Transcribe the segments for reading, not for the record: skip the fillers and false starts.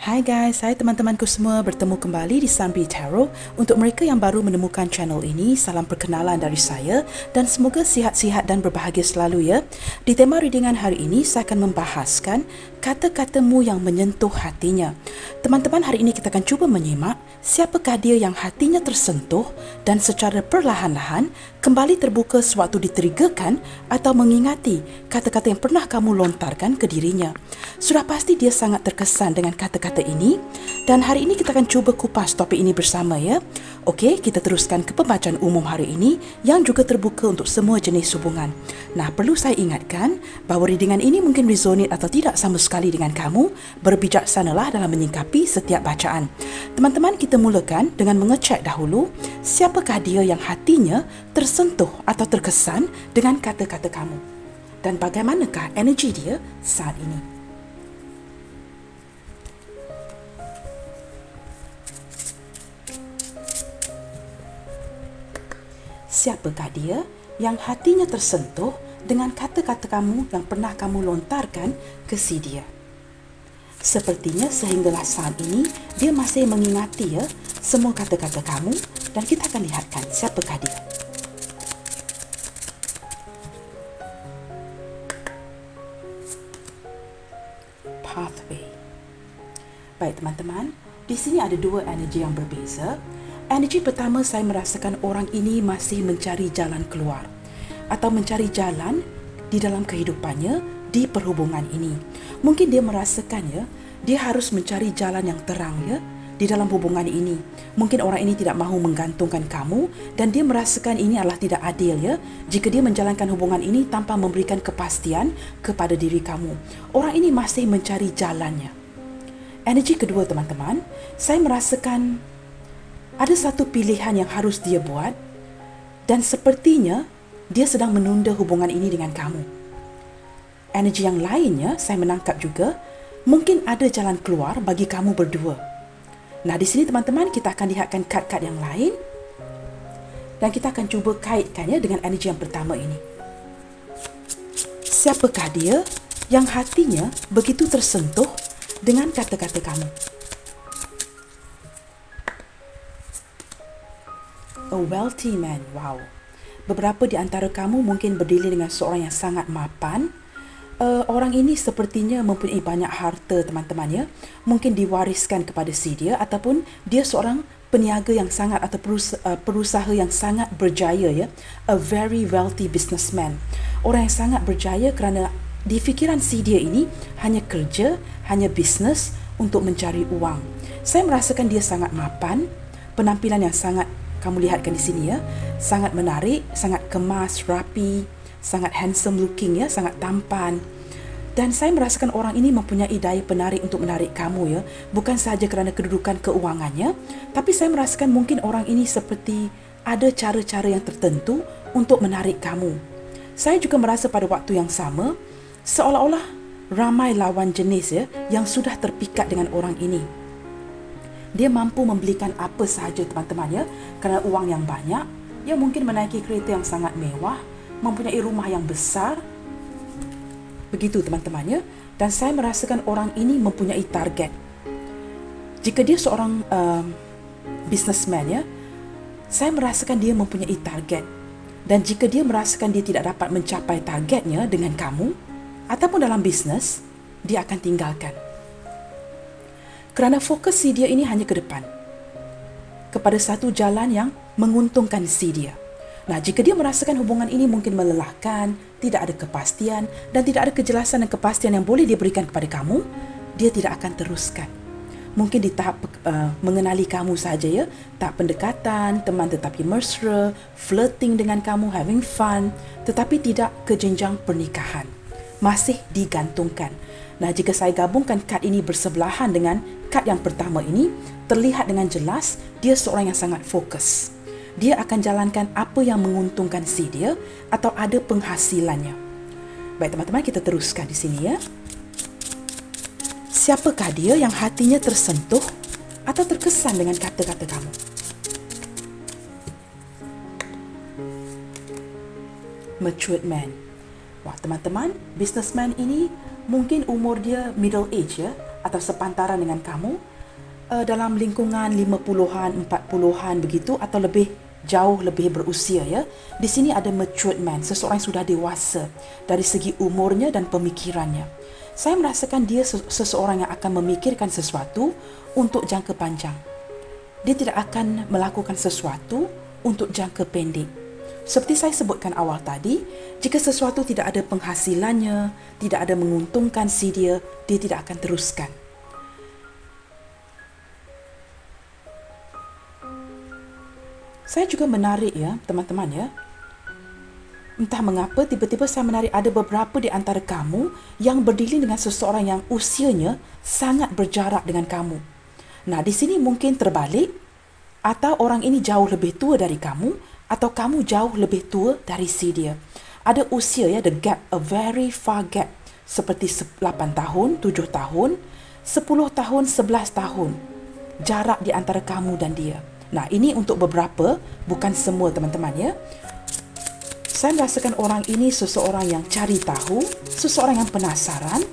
Hai guys, hai teman-temanku semua, bertemu kembali di Sunbee Tarot. Untuk mereka yang baru menemukan channel ini, salam perkenalan dari saya dan semoga sihat-sihat dan berbahagia selalu ya. Di tema readingan hari ini, saya akan membahaskan kata-katamu yang menyentuh hatinya. Teman-teman, hari ini kita akan cuba menyimak siapakah dia yang hatinya tersentuh dan secara perlahan-lahan kembali terbuka sewaktu ditriggerkan atau mengingati kata-kata yang pernah kamu lontarkan ke dirinya. Sudah pasti dia sangat terkesan dengan kata-kata ini dan hari ini kita akan cuba kupas topik ini bersama ya. Okey, kita teruskan ke pembacaan umum hari ini yang juga terbuka untuk semua jenis hubungan. Nah, perlu saya ingatkan bahawa readingan ini mungkin resonate atau tidak sama sekali dengan kamu. Berbijaksanalah dalam menyingkapi setiap bacaan. Teman-teman, kita mulakan dengan mengecek dahulu siapakah dia yang hatinya tersentuh atau terkesan dengan kata-kata kamu dan bagaimanakah energi dia saat ini. Siapakah dia yang hatinya tersentuh dengan kata-kata kamu yang pernah kamu lontarkan ke si dia? Sepertinya sehinggalah saat ini dia masih mengingati ya semua kata-kata kamu dan kita akan lihatkan siapakah dia. Pathway. Baik teman-teman, di sini ada dua energi yang berbeza. Energi pertama, saya merasakan orang ini masih mencari jalan keluar atau mencari jalan di dalam kehidupannya di perhubungan ini. Mungkin dia merasakan ya, dia harus mencari jalan yang terang ya di dalam hubungan ini. Mungkin orang ini tidak mahu menggantungkan kamu dan dia merasakan ini adalah tidak adil ya jika dia menjalankan hubungan ini tanpa memberikan kepastian kepada diri kamu. Orang ini masih mencari jalannya. Energi kedua teman-teman, saya merasakan ada satu pilihan yang harus dia buat dan sepertinya dia sedang menunda hubungan ini dengan kamu. Energi yang lainnya saya menangkap juga mungkin ada jalan keluar bagi kamu berdua. Nah, di sini teman-teman kita akan lihatkan kad-kad yang lain dan kita akan cuba kaitkannya dengan energi yang pertama ini. Siapakah dia yang hatinya begitu tersentuh dengan kata-kata kamu? A wealthy man, wow. Beberapa di antara kamu mungkin berdiri dengan seorang yang sangat mapan. Orang ini sepertinya mempunyai banyak harta teman-teman ya. Mungkin diwariskan kepada si dia ataupun dia seorang peniaga yang sangat atau perusaha yang sangat berjaya ya. A very wealthy businessman. Orang yang sangat berjaya kerana di fikiran si dia ini hanya kerja, hanya bisnes untuk mencari uang. Saya merasakan dia sangat mapan, penampilan yang sangat kamu lihatkan di sini ya, sangat menarik, sangat kemas, rapi, sangat handsome looking ya, sangat tampan. Dan saya merasakan orang ini mempunyai daya penarik untuk menarik kamu ya, bukan sahaja kerana kedudukan keuangannya, tapi saya merasakan mungkin orang ini seperti ada cara-cara yang tertentu untuk menarik kamu. Saya juga merasa pada waktu yang sama, seolah-olah ramai lawan jenis ya yang sudah terpikat dengan orang ini. Dia mampu membelikan apa sahaja teman-teman ya, kerana uang yang banyak, dia mungkin menaiki kereta yang sangat mewah, mempunyai rumah yang besar. Begitu teman-teman ya. Dan saya merasakan orang ini mempunyai target. Jika dia seorang businessman ya, saya merasakan dia mempunyai target. Dan jika dia merasakan dia tidak dapat mencapai targetnya dengan kamu ataupun dalam bisnes, dia akan tinggalkan. Kerana fokus si dia ini hanya ke depan, kepada satu jalan yang menguntungkan si dia. Nah, jika dia merasakan hubungan ini mungkin melelahkan, tidak ada kepastian dan tidak ada kejelasan dan kepastian yang boleh diberikan kepada kamu, dia tidak akan teruskan. Mungkin di tahap mengenali kamu saja ya, tahap pendekatan, teman tetapi mesra, flirting dengan kamu, having fun, tetapi tidak ke jenjang pernikahan. Masih digantungkan. Nah, jika saya gabungkan kad ini bersebelahan dengan kad yang pertama ini, terlihat dengan jelas dia seorang yang sangat fokus. Dia akan jalankan apa yang menguntungkan si dia atau ada penghasilannya. Baik teman-teman, kita teruskan di sini ya. Siapakah dia yang hatinya tersentuh atau terkesan dengan kata-kata kamu? Matured man. Wah teman-teman, businessman ini mungkin umur dia middle age ya, atau sepantaran dengan kamu, dalam lingkungan 50-an, 40-an begitu, atau jauh lebih berusia ya. Di sini ada matured man, seseorang yang sudah dewasa dari segi umurnya dan pemikirannya. Saya merasakan dia seseorang yang akan memikirkan sesuatu untuk jangka panjang. Dia tidak akan melakukan sesuatu untuk jangka pendek. Seperti saya sebutkan awal tadi, jika sesuatu tidak ada penghasilannya, tidak ada menguntungkan dia tidak akan teruskan. Saya juga menarik ya, teman-teman ya. Entah mengapa tiba-tiba saya menarik ada beberapa di antara kamu yang berdiri dengan seseorang yang usianya sangat berjarak dengan kamu. Nah, di sini mungkin terbalik, atau orang ini jauh lebih tua dari kamu, atau kamu jauh lebih tua dari dia. Ada usia ya, the gap, a very far gap, seperti 8 tahun, 7 tahun, 10 tahun, 11 tahun. Jarak di antara kamu dan dia. Nah, ini untuk beberapa, bukan semua teman-teman ya. Saya merasakan orang ini seseorang yang cari tahu, seseorang yang penasaran,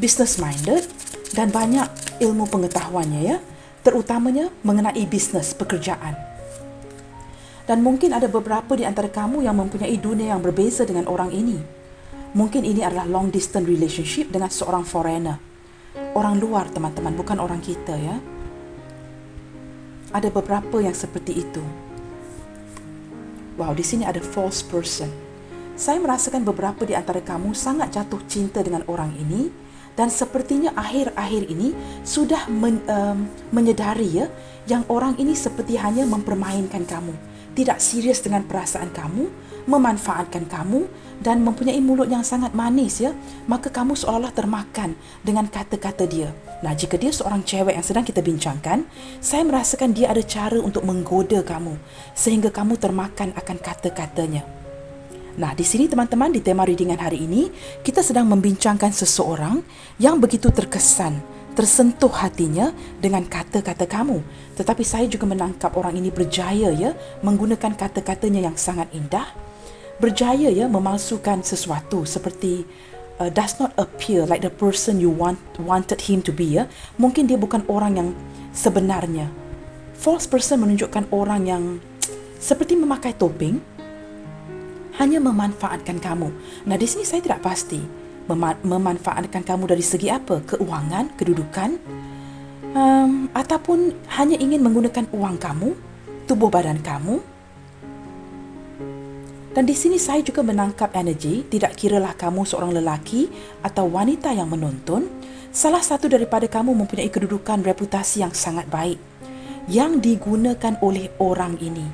business minded dan banyak ilmu pengetahuannya ya, terutamanya mengenai bisnes, pekerjaan. Dan mungkin ada beberapa di antara kamu yang mempunyai dunia yang berbeza dengan orang ini. Mungkin ini adalah long distance relationship dengan seorang foreigner. Orang luar teman-teman, bukan orang kita ya. Ada beberapa yang seperti itu. Wow, di sini ada false person. Saya merasakan beberapa di antara kamu sangat jatuh cinta dengan orang ini dan sepertinya akhir-akhir ini sudah menyedari ya, yang orang ini seperti hanya mempermainkan kamu, tidak serius dengan perasaan kamu, memanfaatkan kamu dan mempunyai mulut yang sangat manis ya, maka kamu seolah-olah termakan dengan kata-kata dia. Nah, jika dia seorang cewek yang sedang kita bincangkan, saya merasakan dia ada cara untuk menggoda kamu sehingga kamu termakan akan kata-katanya. Nah, di sini teman-teman, di tema readingan hari ini, kita sedang membincangkan seseorang yang begitu terkesan, tersentuh hatinya dengan kata-kata kamu. Tetapi saya juga menangkap orang ini berjaya ya, menggunakan kata-katanya yang sangat indah, berjaya ya memalsukan sesuatu seperti does not appear like the person you wanted him to be ya. Mungkin dia bukan orang yang sebenarnya. False person menunjukkan orang yang seperti memakai topeng, hanya memanfaatkan kamu. Nah, di sini saya tidak pasti memanfaatkan kamu dari segi apa? Keuangan, kedudukan, ataupun hanya ingin menggunakan uang kamu, tubuh badan kamu. Dan di sini saya juga menangkap energi, tidak kiralah kamu seorang lelaki atau wanita yang menonton, salah satu daripada kamu mempunyai kedudukan reputasi yang sangat baik yang digunakan oleh orang ini.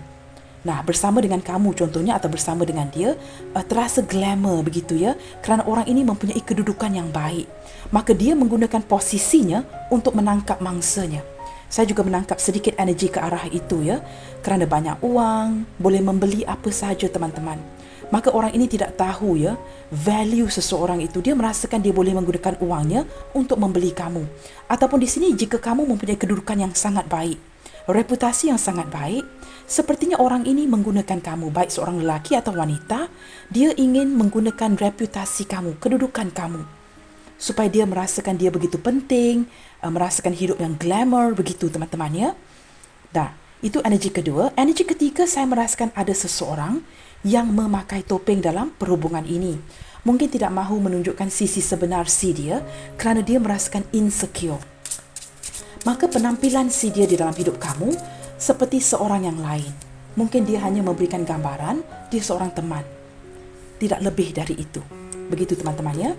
Nah, bersama dengan kamu contohnya atau bersama dengan dia, terasa glamour begitu ya, kerana orang ini mempunyai kedudukan yang baik. Maka dia menggunakan posisinya untuk menangkap mangsanya. Saya juga menangkap sedikit energi ke arah itu ya, kerana banyak uang, boleh membeli apa sahaja teman-teman. Maka orang ini tidak tahu ya, value seseorang itu. Dia merasakan dia boleh menggunakan uangnya untuk membeli kamu. Ataupun di sini jika kamu mempunyai kedudukan yang sangat baik, reputasi yang sangat baik, sepertinya orang ini menggunakan kamu, baik seorang lelaki atau wanita, dia ingin menggunakan reputasi kamu, kedudukan kamu, supaya dia merasakan dia begitu penting, merasakan hidup yang glamour, begitu teman-teman ya. Dah, itu energi kedua. Energi ketiga, saya merasakan ada seseorang yang memakai topeng dalam perhubungan ini. Mungkin tidak mahu menunjukkan sisi sebenar dia, kerana dia merasakan insecure. Maka penampilan dia di dalam hidup kamu seperti seorang yang lain. Mungkin dia hanya memberikan gambaran dia seorang teman, tidak lebih dari itu. Begitu teman-teman ya.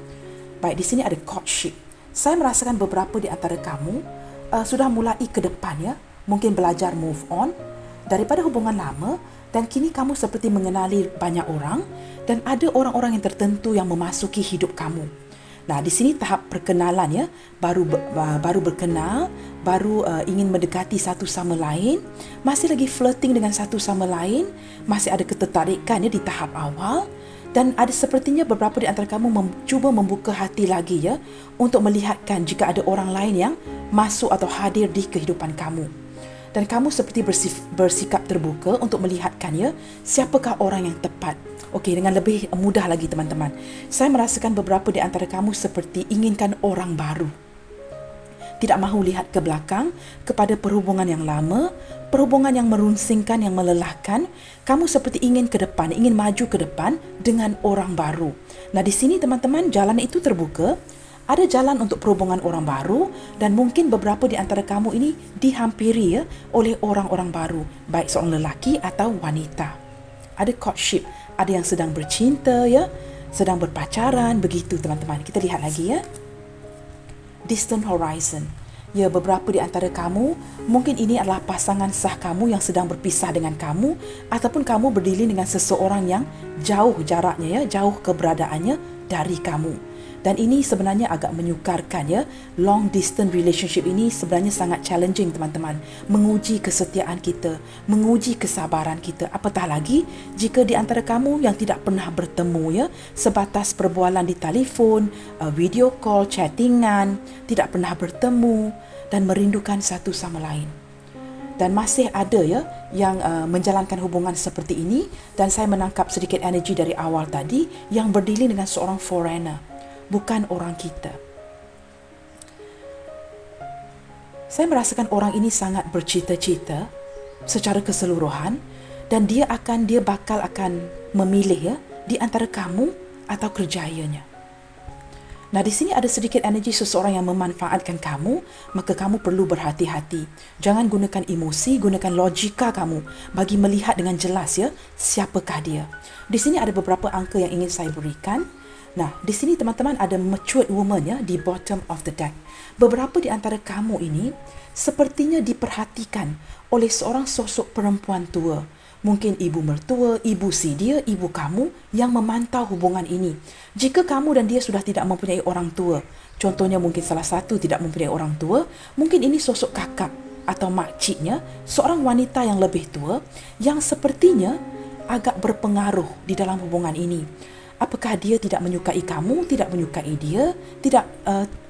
Baik, di sini ada courtship. Saya merasakan beberapa di antara kamu sudah mulai ke depan ya, mungkin belajar move on daripada hubungan lama, dan kini kamu seperti mengenali banyak orang dan ada orang-orang yang tertentu yang memasuki hidup kamu. Nah, di sini tahap perkenalan ya, baru berkenal, baru ingin mendekati satu sama lain, masih lagi flirting dengan satu sama lain, masih ada ketertarikan ya di tahap awal. Dan ada sepertinya beberapa di antara kamu cuba membuka hati lagi ya, untuk melihatkan jika ada orang lain yang masuk atau hadir di kehidupan kamu. Dan kamu seperti bersikap terbuka untuk melihatkan ya, siapakah orang yang tepat. Okey, dengan lebih mudah lagi teman-teman. Saya merasakan beberapa di antara kamu seperti inginkan orang baru. tidak mahu lihat ke belakang kepada perhubungan yang lama, perhubungan yang merunsingkan, yang melelahkan. Kamu seperti ingin ke depan, ingin maju ke depan dengan orang baru. Nah, di sini teman-teman, jalan itu terbuka. Ada jalan untuk perhubungan orang baru dan mungkin beberapa di antara kamu ini dihampiri oleh orang-orang baru, baik seorang lelaki atau wanita. Ada courtship, ada yang sedang bercinta sedang berpacaran, begitu teman-teman. Kita lihat lagi Distant horizon. Ya, beberapa di antara kamu, mungkin ini adalah pasangan sah kamu yang sedang berpisah dengan kamu, ataupun kamu berdiri dengan seseorang yang jauh jaraknya jauh keberadaannya dari kamu. Dan ini sebenarnya agak menyukarkan long distance relationship ini sebenarnya sangat challenging teman-teman. Menguji kesetiaan kita, menguji kesabaran kita. Apatah lagi jika di antara kamu yang tidak pernah bertemu sebatas perbualan di telefon, video call, chattingan, tidak pernah bertemu dan merindukan satu sama lain. Dan masih ada yang menjalankan hubungan seperti ini, dan saya menangkap sedikit energi dari awal tadi yang berdiri dengan seorang foreigner, bukan orang kita. Saya merasakan orang ini sangat bercita-cita secara keseluruhan dan dia bakal akan memilih di antara kamu atau kerjayanya. Nah, di sini ada sedikit energi seseorang yang memanfaatkan kamu, maka kamu perlu berhati-hati. Jangan gunakan emosi, gunakan logika kamu bagi melihat dengan jelas siapakah dia. Di sini ada beberapa angka yang ingin saya berikan. Nah, di sini teman-teman ada matured woman di bottom of the deck. Beberapa di antara kamu ini sepertinya diperhatikan oleh seorang sosok perempuan tua. Mungkin ibu mertua, ibu si dia, ibu kamu yang memantau hubungan ini. Jika kamu dan dia sudah tidak mempunyai orang tua, contohnya mungkin salah satu tidak mempunyai orang tua, mungkin ini sosok kakak atau makciknya, seorang wanita yang lebih tua yang sepertinya agak berpengaruh di dalam hubungan ini. Apakah dia tidak menyukai kamu, tidak menyukai dia, tidak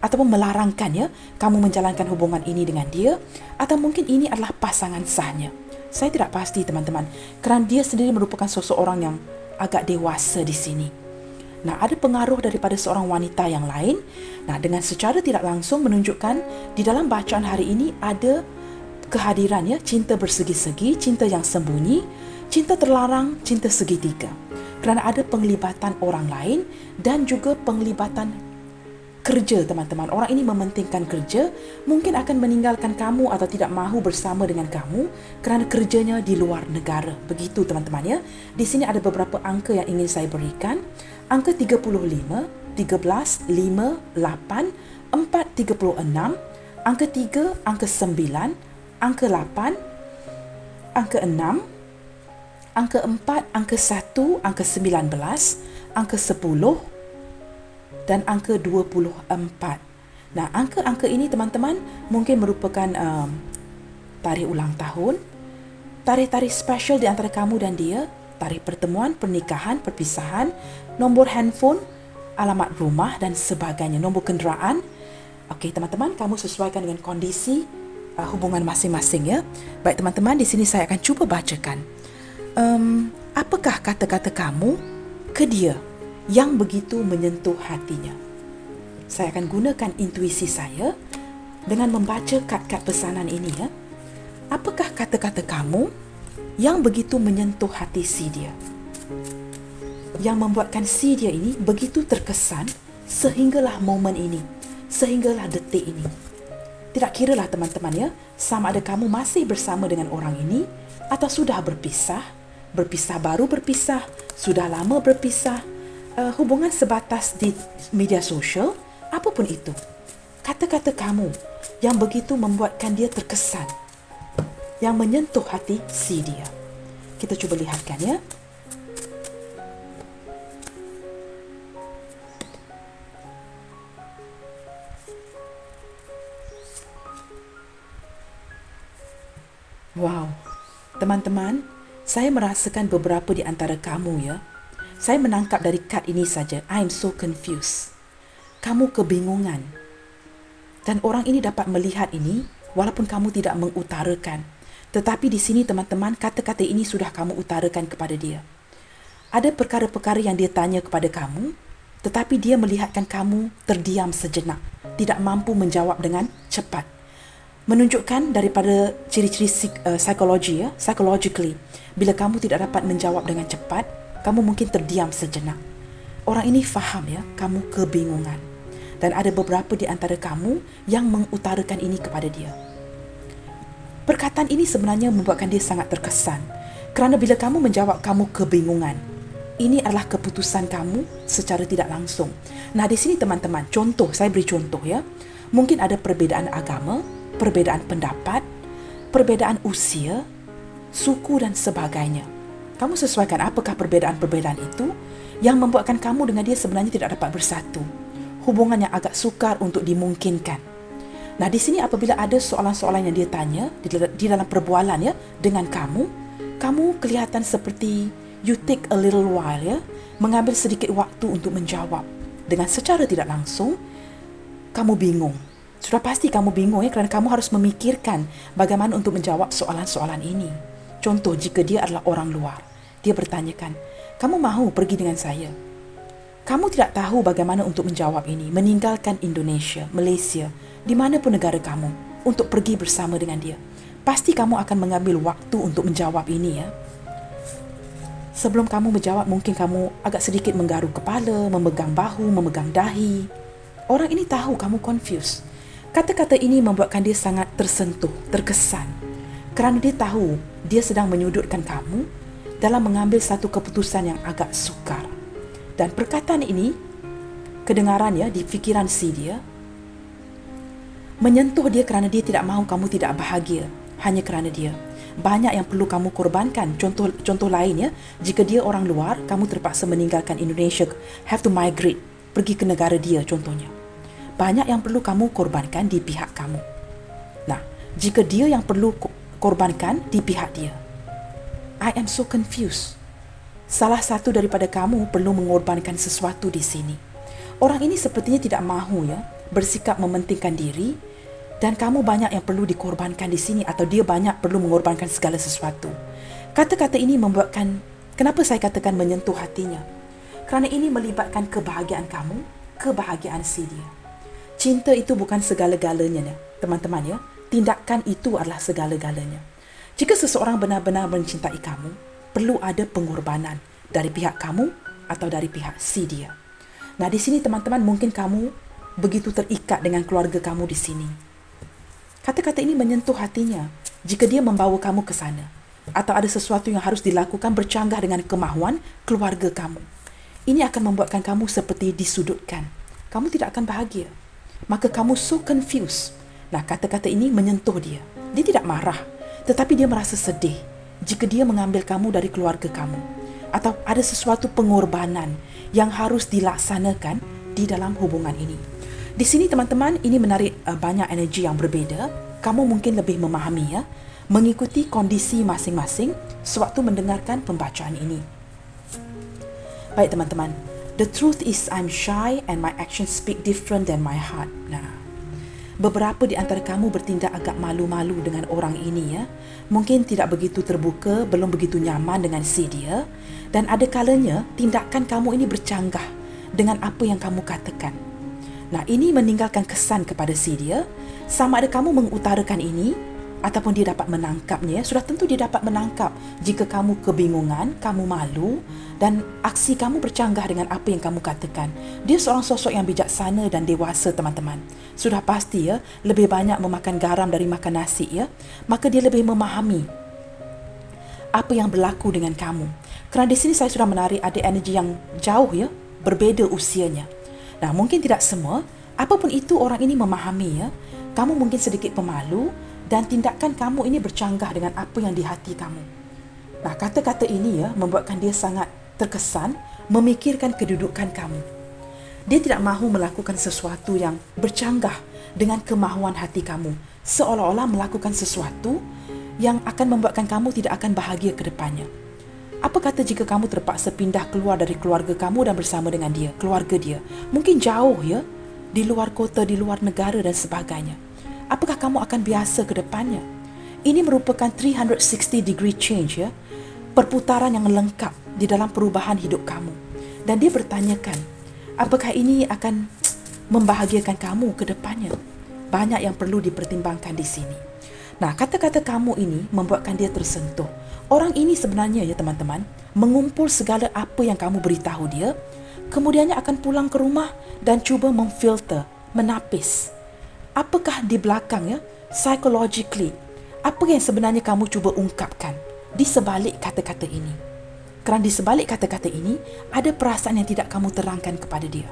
ataupun melarangkan kamu menjalankan hubungan ini dengan dia, atau mungkin ini adalah pasangan sahnya. Saya tidak pasti teman-teman, kerana dia sendiri merupakan seseorang yang agak dewasa di sini. Nah, ada pengaruh daripada seorang wanita yang lain. Nah, dengan secara tidak langsung menunjukkan di dalam bacaan hari ini ada kehadiran cinta bersegi-segi, cinta yang sembunyi, cinta terlarang, cinta segitiga. Kerana ada penglibatan orang lain dan juga penglibatan kerja teman-teman. Orang ini mementingkan kerja, mungkin akan meninggalkan kamu atau tidak mahu bersama dengan kamu kerana kerjanya di luar negara. Begitu teman-teman Di sini ada beberapa angka yang ingin saya berikan. Angka 35, 13, 5, 8, 4, 36, angka 3, angka 9, angka 8, angka 6, angka 4, angka 1, angka 19, angka 10 dan angka 24. Nah, angka-angka ini teman-teman mungkin merupakan tarikh ulang tahun, tarikh-tarikh special di antara kamu dan dia, tarikh pertemuan, pernikahan, perpisahan, nombor handphone, alamat rumah dan sebagainya, nombor kenderaan. Okey teman-teman, kamu sesuaikan dengan kondisi hubungan masing-masing Baik teman-teman, di sini saya akan cuba bacakan. Apakah kata-kata kamu ke dia yang begitu menyentuh hatinya? Saya akan gunakan intuisi saya dengan membaca kad-kad pesanan ini Apakah kata-kata kamu yang begitu menyentuh hati si dia, yang membuatkan si dia ini begitu terkesan sehinggalah momen ini, sehinggalah detik ini. Tidak kiralah teman-teman sama ada kamu masih bersama dengan orang ini atau sudah berpisah baru berpisah, sudah lama berpisah, hubungan sebatas di media sosial, apapun itu. Kata-kata kamu yang begitu membuatkan dia terkesan, yang menyentuh hati si dia. Kita cuba lihatkan Wow, teman-teman, saya merasakan beberapa di antara kamu saya menangkap dari kad ini saja, I'm so confused. Kamu kebingungan. Dan orang ini dapat melihat ini walaupun kamu tidak mengutarakan. Tetapi di sini teman-teman, kata-kata ini sudah kamu utarakan kepada dia. Ada perkara-perkara yang dia tanya kepada kamu, tetapi dia melihatkan kamu terdiam sejenak, tidak mampu menjawab dengan cepat. Menunjukkan daripada ciri-ciri psikologi, psychologically, bila kamu tidak dapat menjawab dengan cepat, kamu mungkin terdiam sejenak. Orang ini faham kamu kebingungan. Dan ada beberapa di antara kamu yang mengutarakan ini kepada dia. Perkataan ini sebenarnya membuatkan dia sangat terkesan. Kerana bila kamu menjawab kamu kebingungan, ini adalah keputusan kamu secara tidak langsung. Nah, di sini teman-teman, saya beri contoh ya. Mungkin ada perbezaan agama, perbezaan pendapat, perbezaan usia, suku dan sebagainya. Kamu sesuaikan apakah perbezaan-perbezaan itu yang membuatkan kamu dengan dia sebenarnya tidak dapat bersatu. Hubungan yang agak sukar untuk dimungkinkan. Nah, di sini apabila ada soalan-soalan yang dia tanya di dalam perbualan dengan kamu kelihatan seperti you take a little while mengambil sedikit waktu untuk menjawab. Dengan secara tidak langsung, kamu bingung. Sudah pasti kamu bingung kerana kamu harus memikirkan bagaimana untuk menjawab soalan-soalan ini. Contoh, jika dia adalah orang luar, dia bertanyakan, kamu mahu pergi dengan saya? Kamu tidak tahu bagaimana untuk menjawab ini, meninggalkan Indonesia, Malaysia, di mana pun negara kamu, untuk pergi bersama dengan dia. Pasti kamu akan mengambil waktu untuk menjawab ini Sebelum kamu menjawab, mungkin kamu agak sedikit menggaruk kepala, memegang bahu, memegang dahi. Orang ini tahu kamu confused. Kata-kata ini membuatkan dia sangat tersentuh, terkesan. Kerana dia tahu dia sedang menyudutkan kamu dalam mengambil satu keputusan yang agak sukar. Dan perkataan ini, kedengarannya di fikiran dia, menyentuh dia kerana dia tidak mahu kamu tidak bahagia hanya kerana dia. Banyak yang perlu kamu korbankan. Contoh lain jika dia orang luar, kamu terpaksa meninggalkan Indonesia, have to migrate, pergi ke negara dia contohnya. Banyak yang perlu kamu korbankan di pihak kamu. Nah, jika dia yang perlu korbankan di pihak dia, I am so confused. Salah satu daripada kamu perlu mengorbankan sesuatu di sini. Orang ini sepertinya tidak mahu bersikap mementingkan diri, dan kamu banyak yang perlu dikorbankan di sini, atau dia banyak perlu mengorbankan segala sesuatu. Kata-kata ini membuatkan, kenapa saya katakan menyentuh hatinya? Kerana ini melibatkan kebahagiaan kamu, kebahagiaan dia. Cinta itu bukan segala-galanya teman-teman Tindakan itu adalah segala-galanya. Jika seseorang benar-benar mencintai kamu, perlu ada pengorbanan dari pihak kamu atau dari pihak dia. Nah, di sini teman-teman, mungkin kamu begitu terikat dengan keluarga kamu di sini. Kata-kata ini menyentuh hatinya jika dia membawa kamu ke sana, atau ada sesuatu yang harus dilakukan bercanggah dengan kemahuan keluarga kamu. Ini akan membuatkan kamu seperti disudutkan. Kamu tidak akan bahagia. Maka kamu so confused. Nah, kata-kata ini menyentuh dia. Dia tidak marah, tetapi dia merasa sedih jika dia mengambil kamu dari keluarga kamu, atau ada sesuatu pengorbanan yang harus dilaksanakan di dalam hubungan ini. Di sini teman-teman, ini menarik banyak energi yang berbeda. Kamu mungkin lebih memahami mengikuti kondisi masing-masing sewaktu mendengarkan pembacaan ini. Baik teman-teman, the truth is I'm shy and my actions speak different than my heart. Nah, beberapa di antara kamu bertindak agak malu-malu dengan orang ini Mungkin tidak begitu terbuka, belum begitu nyaman dengan dia, dan ada kalanya tindakan kamu ini bercanggah dengan apa yang kamu katakan. Nah, ini meninggalkan kesan kepada dia. Sama ada kamu mengutarakan ini ataupun dia dapat menangkapnya. Sudah tentu dia dapat menangkap jika kamu kebingungan, kamu malu, dan aksi kamu bercanggah dengan apa yang kamu katakan. Dia seorang sosok yang bijaksana dan dewasa teman-teman. Sudah pasti lebih banyak memakan garam dari makan nasi Maka dia lebih memahami apa yang berlaku dengan kamu. Kerana di sini saya sudah menarik ada energi yang jauh berbeza usianya. Nah, mungkin tidak semua, apapun itu orang ini memahami kamu mungkin sedikit pemalu, dan tindakan kamu ini bercanggah dengan apa yang di hati kamu. Nah, kata-kata ini membuatkan dia sangat terkesan, memikirkan kedudukan kamu. Dia tidak mahu melakukan sesuatu yang bercanggah dengan kemahuan hati kamu, seolah-olah melakukan sesuatu yang akan membuatkan kamu tidak akan bahagia ke depannya. Apa kata jika kamu terpaksa pindah keluar dari keluarga kamu dan bersama dengan dia, keluarga dia? Mungkin jauh di luar kota, di luar negara dan sebagainya. Apakah kamu akan biasa ke depannya? Ini merupakan 360 degree change perputaran yang lengkap di dalam perubahan hidup kamu. Dan dia bertanyakan, apakah ini akan membahagiakan kamu ke depannya? banyak yang perlu dipertimbangkan di sini. Nah, kata-kata kamu ini membuatkan dia tersentuh. Orang ini sebenarnya ya teman-teman, mengumpul segala apa yang kamu beritahu dia, kemudiannya akan pulang ke rumah dan cuba memfilter, menapis. Apakah di belakang ya, psychologically, apa yang sebenarnya kamu cuba ungkapkan di sebalik kata-kata ini? Kerana di sebalik kata-kata ini, ada perasaan yang tidak kamu terangkan kepada dia.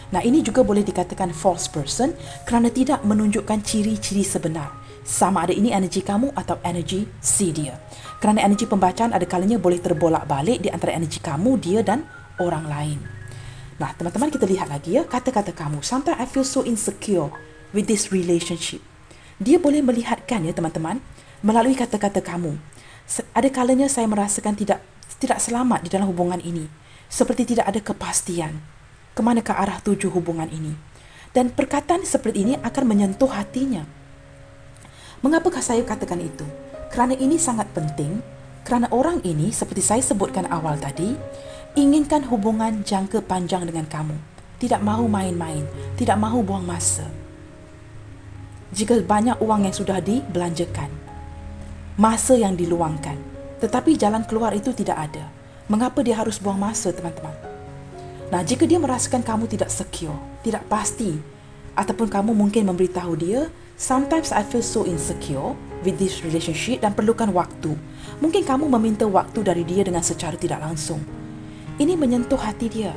Nah, ini juga boleh dikatakan false person kerana tidak menunjukkan ciri-ciri sebenar. Sama ada ini energi kamu atau energi si dia. Kerana energi pembacaan ada kalanya boleh terbolak-balik di antara energi kamu, dia dan orang lain. Nah, teman-teman, kita lihat lagi ya kata-kata kamu. Sometimes I feel so insecure with this relationship. Dia boleh melihatkan ya teman-teman melalui kata-kata kamu. Ada kalanya saya merasakan tidak selamat di dalam hubungan ini. Seperti tidak ada kepastian ke manakah arah tuju hubungan ini. Dan perkataan seperti ini akan menyentuh hatinya. Mengapakah saya katakan itu? Kerana ini sangat penting, kerana orang ini seperti saya sebutkan awal tadi, inginkan hubungan jangka panjang dengan kamu. Tidak mahu main-main, tidak mahu buang masa. Jika banyak uang yang sudah dibelanjakan, masa yang diluangkan, tetapi jalan keluar itu tidak ada, mengapa dia harus buang masa, teman-teman? Nah, jika dia merasakan kamu tidak secure, tidak pasti, ataupun kamu mungkin memberitahu dia, sometimes I feel so insecure with this relationship dan perlukan waktu. Mungkin kamu meminta waktu dari dia dengan secara tidak langsung. Ini menyentuh hati dia.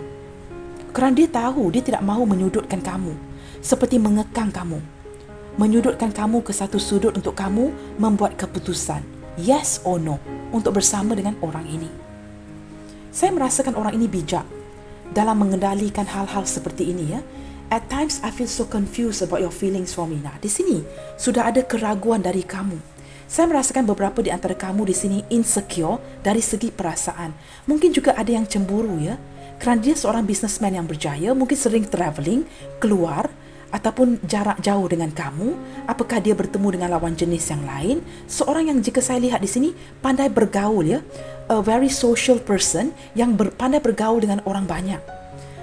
Kerana dia tahu dia tidak mahu menyudutkan kamu, seperti mengekang kamu. Menyudutkan kamu ke satu sudut untuk kamu membuat keputusan, yes or no, untuk bersama dengan orang ini. Saya merasakan orang ini bijak dalam mengendalikan hal-hal seperti ini ya. At times I feel so confused about your feelings for me. Nah, di sini sudah ada keraguan dari kamu. Saya merasakan beberapa di antara kamu di sini insecure dari segi perasaan. Mungkin juga ada yang cemburu ya. Kerana dia seorang businessman yang berjaya, mungkin sering travelling, keluar ataupun jarak jauh dengan kamu. Apakah dia bertemu dengan lawan jenis yang lain? Seorang yang jika saya lihat di sini pandai bergaul ya. A very social person yang pandai bergaul dengan orang banyak.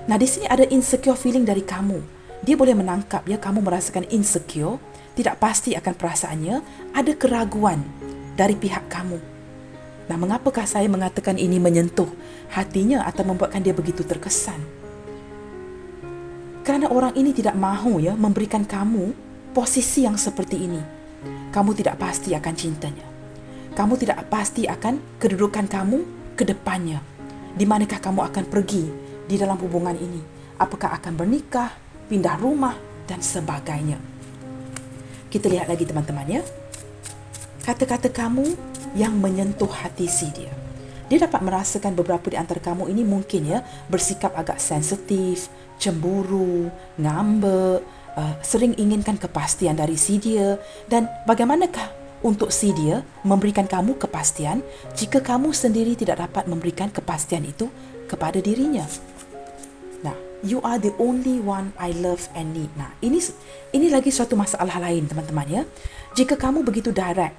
Nah, di sini ada insecure feeling dari kamu. Dia boleh menangkap ya kamu merasakan insecure, tidak pasti akan perasaannya, ada keraguan dari pihak kamu. Nah, mengapakah saya mengatakan ini menyentuh hatinya atau membuatkan dia begitu terkesan? Kerana orang ini tidak mahu ya memberikan kamu posisi yang seperti ini. Kamu tidak pasti akan cintanya. Kamu tidak pasti akan kedudukan kamu ke depannya. Di manakah kamu akan pergi di dalam hubungan ini? Apakah akan bernikah, pindah rumah dan sebagainya. Kita lihat lagi teman-teman ya. Kata-kata kamu yang menyentuh hati si dia. Dia dapat merasakan beberapa di antara kamu ini mungkin ya bersikap agak sensitif, cemburu, ngambek, sering inginkan kepastian dari si dia. Dan bagaimanakah untuk si dia memberikan kamu kepastian jika kamu sendiri tidak dapat memberikan kepastian itu kepada dirinya? Nah, you are the only one I love and need. Nah, ini lagi suatu masalah lain teman-teman ya. Jika kamu begitu direct,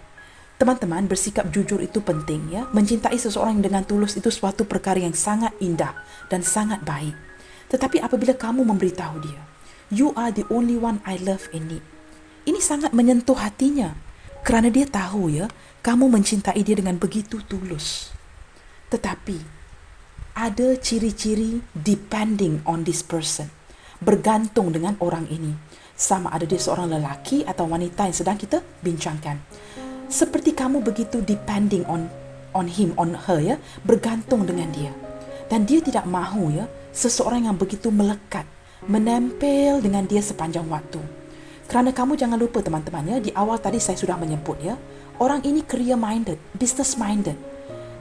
teman-teman, bersikap jujur itu penting ya. Mencintai seseorang dengan tulus itu suatu perkara yang sangat indah dan sangat baik. Tetapi apabila kamu memberitahu dia, you are the only one I love and need, ini sangat menyentuh hatinya. Kerana dia tahu ya, kamu mencintai dia dengan begitu tulus. Tetapi ada ciri-ciri depending on this person. Bergantung dengan orang ini. Sama ada dia seorang lelaki atau wanita yang sedang kita bincangkan. Seperti kamu begitu depending on him, on her ya. Bergantung dengan dia. Dan dia tidak mahu ya, seseorang yang begitu melekat, menempel dengan dia sepanjang waktu. Kerana kamu jangan lupa teman-teman ya, di awal tadi saya sudah menyebut ya, orang ini career minded, business minded.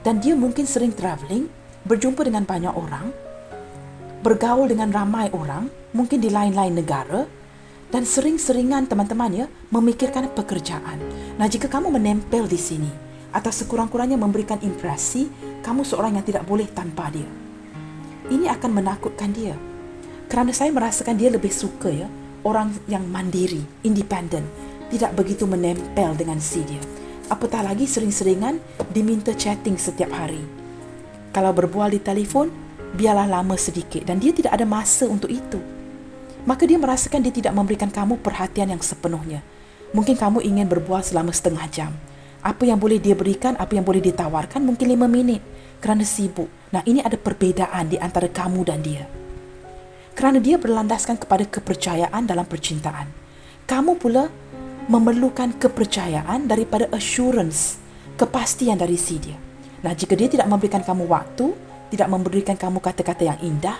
Dan dia mungkin sering travelling, berjumpa dengan banyak orang, bergaul dengan ramai orang, mungkin di lain-lain negara, dan sering-seringan teman-teman ya, memikirkan pekerjaan. Nah, jika kamu menempel di sini, atau sekurang-kurangnya memberikan impresi, kamu seorang yang tidak boleh tanpa dia. Ini akan menakutkan dia. Kerana saya merasakan dia lebih suka ya, orang yang mandiri, independen, tidak begitu menempel dengan si dia. Apatah lagi sering-seringan diminta chatting setiap hari. Kalau berbual di telefon, biarlah lama sedikit dan dia tidak ada masa untuk itu. maka dia merasakan dia tidak memberikan kamu perhatian yang sepenuhnya. Mungkin kamu ingin berbual selama setengah jam. Apa yang boleh dia berikan, apa yang boleh ditawarkan mungkin 5 minit kerana sibuk. Nah, ini ada perbezaan di antara kamu dan dia. Kerana dia berlandaskan kepada kepercayaan dalam percintaan. Kamu pula memerlukan kepercayaan daripada assurance, kepastian dari si dia. Nah, jika dia tidak memberikan kamu waktu, tidak memberikan kamu kata-kata yang indah,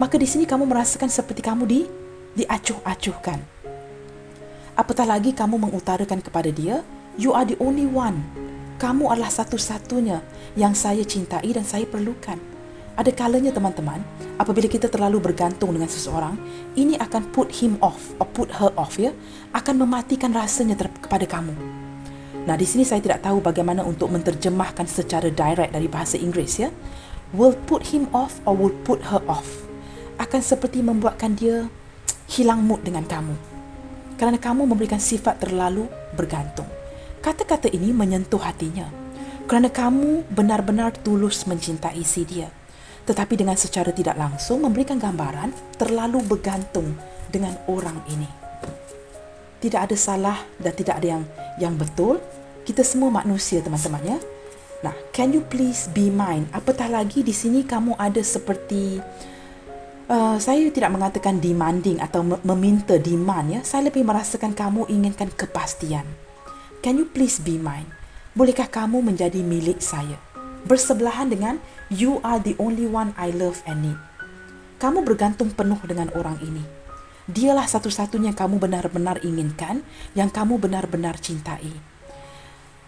maka di sini kamu merasakan seperti kamu diacuh-acuhkan. Apatah lagi kamu mengutarakan kepada dia, you are the only one. Kamu adalah satu-satunya yang saya cintai dan saya perlukan. Ada kalanya teman-teman, apabila kita terlalu bergantung dengan seseorang, ini akan put him off or put her off, ya, akan mematikan rasanya kepada kamu. Nah, di sini saya tidak tahu bagaimana untuk menterjemahkan secara direct dari bahasa Inggeris, ya. Will put him off or will put her off. Akan seperti membuatkan dia hilang mood dengan kamu. Kerana kamu memberikan sifat terlalu bergantung. Kata-kata ini menyentuh hatinya. Kerana kamu benar-benar tulus mencintai si dia. Tetapi dengan secara tidak langsung memberikan gambaran terlalu bergantung dengan orang ini. Tidak ada salah dan tidak ada yang betul. Kita semua manusia, teman-teman, ya. Nah, can you please be mine? Apatah lagi di sini kamu ada seperti saya tidak mengatakan demanding atau meminta demand, ya. Saya lebih merasakan kamu inginkan kepastian. Can you please be mine? Bolehkah kamu menjadi milik saya? Bersebelahan dengan you are the only one I love and need. Kamu bergantung penuh dengan orang ini. Dialah satu-satunya yang kamu benar-benar inginkan, yang kamu benar-benar cintai.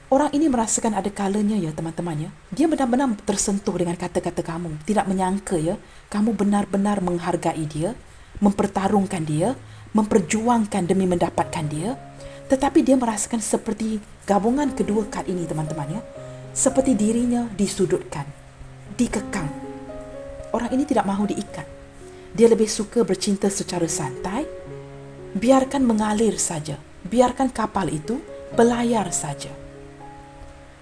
Orang ini merasakan ada kalanya, ya teman-teman, ya, dia benar-benar tersentuh dengan kata-kata kamu. Tidak menyangka, ya, kamu benar-benar menghargai dia, mempertarungkan dia, memperjuangkan demi mendapatkan dia. Tetapi dia merasakan seperti gabungan kedua kad ini, teman-teman, ya, seperti dirinya disudutkan, dikekang. Orang ini tidak mahu diikat. Dia lebih suka bercinta secara santai. Biarkan mengalir saja. Biarkan kapal itu berlayar saja.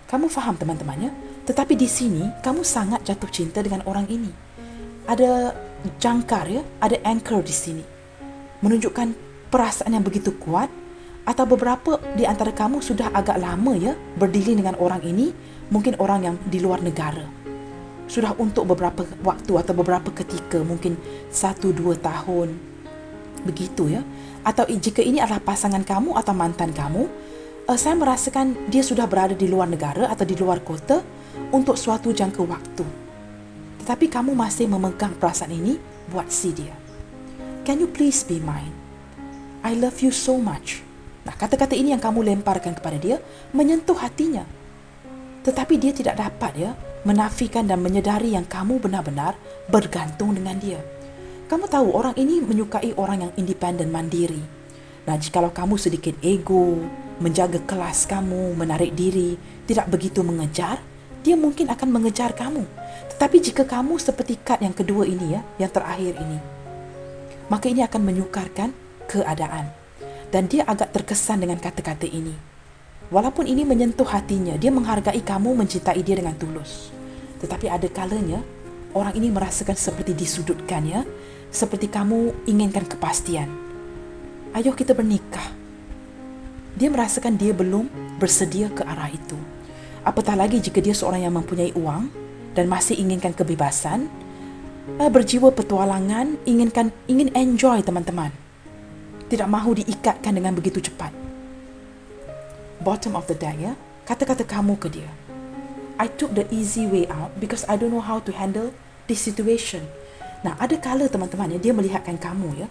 Kamu faham, teman-temannya? Tetapi di sini, kamu sangat jatuh cinta dengan orang ini. Ada jangkar, ya, ada anchor di sini. Menunjukkan perasaan yang begitu kuat. Atau beberapa di antara kamu sudah agak lama, ya, berdilin dengan orang ini. Mungkin orang yang di luar negara. Sudah untuk beberapa waktu atau beberapa ketika, mungkin 1-2 tahun. Begitu, ya. Atau jika ini adalah pasangan kamu atau mantan kamu, saya merasakan dia sudah berada di luar negara atau di luar kota untuk suatu jangka waktu. Tetapi kamu masih memegang perasaan ini buat si dia. Can you please be mine? I love you so much. Nah, kata-kata ini yang kamu lemparkan kepada dia menyentuh hatinya. Tetapi dia tidak dapat, ya, menafikan dan menyedari yang kamu benar-benar bergantung dengan dia. Kamu tahu orang ini menyukai orang yang independen, mandiri. Nah, jikalau kamu sedikit ego, menjaga kelas kamu, menarik diri, tidak begitu mengejar, dia mungkin akan mengejar kamu. Tetapi jika kamu seperti kad yang kedua ini, ya, yang terakhir ini, maka ini akan menyukarkan keadaan. Dan dia agak terkesan dengan kata-kata ini. Walaupun ini menyentuh hatinya, dia menghargai kamu, mencintai dia dengan tulus. Tetapi ada kalanya, orang ini merasakan seperti disudutkan, ya, seperti kamu inginkan kepastian. Ayo kita bernikah. Dia merasakan dia belum bersedia ke arah itu. Apatah lagi jika dia seorang yang mempunyai uang dan masih inginkan kebebasan, berjiwa petualangan, ingin enjoy, teman-teman. Tidak mahu diikatkan dengan begitu cepat. Bottom of the deck, ya, kata-kata kamu ke dia. I took the easy way out because I don't know how to handle this situation. Nah, ada kala, teman-teman, ya, dia melihatkan kamu, ya.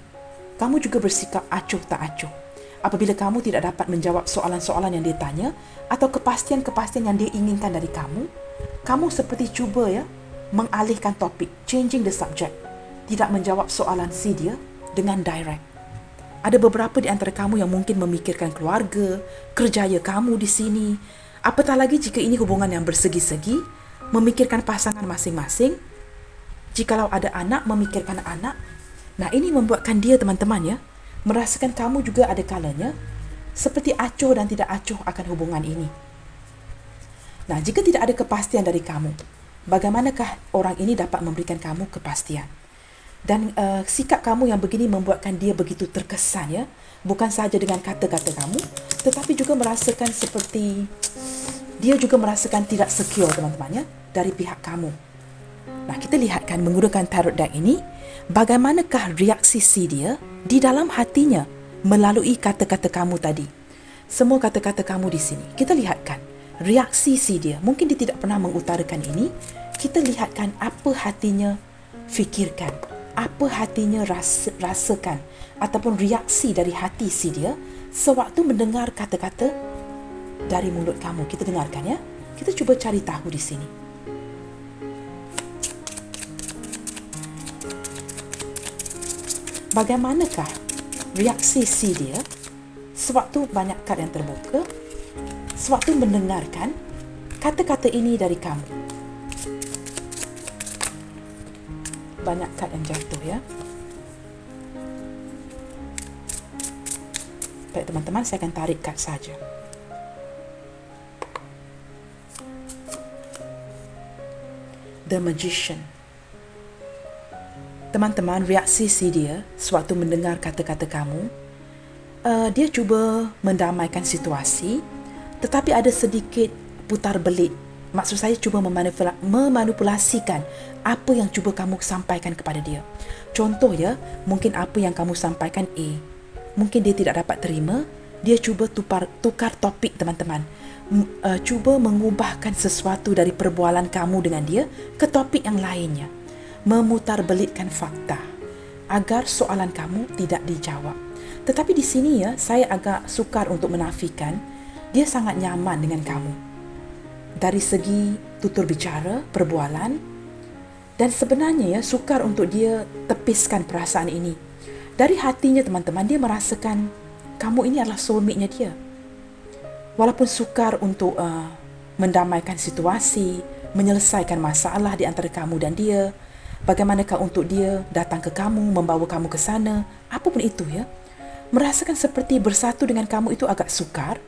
Kamu juga bersikap acuh tak acuh. Apabila kamu tidak dapat menjawab soalan-soalan yang dia tanya atau kepastian-kepastian yang dia inginkan dari kamu, kamu seperti cuba, ya, mengalihkan topik, changing the subject. Tidak menjawab soalan si dia dengan direct. Ada beberapa di antara kamu yang mungkin memikirkan keluarga, kerjaya kamu di sini. Apatah lagi jika ini hubungan yang bersegi-segi, memikirkan pasangan masing-masing. Jikalau ada anak, memikirkan anak. Nah, ini membuatkan dia, teman-teman, ya, merasakan kamu juga ada kalanya seperti acuh dan tidak acuh akan hubungan ini. Nah, jika tidak ada kepastian dari kamu, bagaimanakah orang ini dapat memberikan kamu kepastian? Dan sikap kamu yang begini membuatkan dia begitu terkesan, ya. Bukan sahaja dengan kata-kata kamu, tetapi juga merasakan seperti dia juga merasakan tidak secure, teman-teman, ya, dari pihak kamu. Nah, kita lihatkan menggunakan tarot deck ini, bagaimanakah reaksi si dia di dalam hatinya melalui kata-kata kamu tadi. Semua kata-kata kamu di sini. Kita lihatkan reaksi si dia. Mungkin dia tidak pernah mengutarakan ini. Kita lihatkan apa hatinya fikirkan, apa hatinya rasakan, ataupun reaksi dari hati si dia sewaktu mendengar kata-kata dari mulut kamu. Kita dengarkan, ya. Kita cuba cari tahu di sini. Bagaimanakah reaksi si dia sewaktu banyak kad yang terbuka, sewaktu mendengarkan kata-kata ini dari kamu. Banyak kad yang jatuh, ya. Baik, teman-teman, saya akan tarik kad saja. The Magician. Teman-teman, reaksi si dia sewaktu mendengar kata-kata kamu, dia cuba mendamaikan situasi, tetapi ada sedikit putar belit. Maksud saya cuba memanipulasikan apa yang cuba kamu sampaikan kepada dia. Contoh, ya, mungkin apa yang kamu sampaikan A, mungkin dia tidak dapat terima. Dia cuba tukar topik, teman-teman. Cuba mengubahkan sesuatu dari perbualan kamu dengan dia ke topik yang lainnya. Memutarbelitkan fakta agar soalan kamu tidak dijawab. Tetapi di sini, ya, saya agak sukar untuk menafikan dia sangat nyaman dengan kamu dari segi tutur bicara, perbualan, dan sebenarnya, ya, sukar untuk dia tepiskan perasaan ini. Dari hatinya, teman-teman, dia merasakan kamu ini adalah soulmate-nya dia. Walaupun sukar untuk mendamaikan situasi, menyelesaikan masalah di antara kamu dan dia, bagaimanakah untuk dia datang ke kamu, membawa kamu ke sana, apapun itu, ya. Merasakan seperti bersatu dengan kamu itu agak sukar,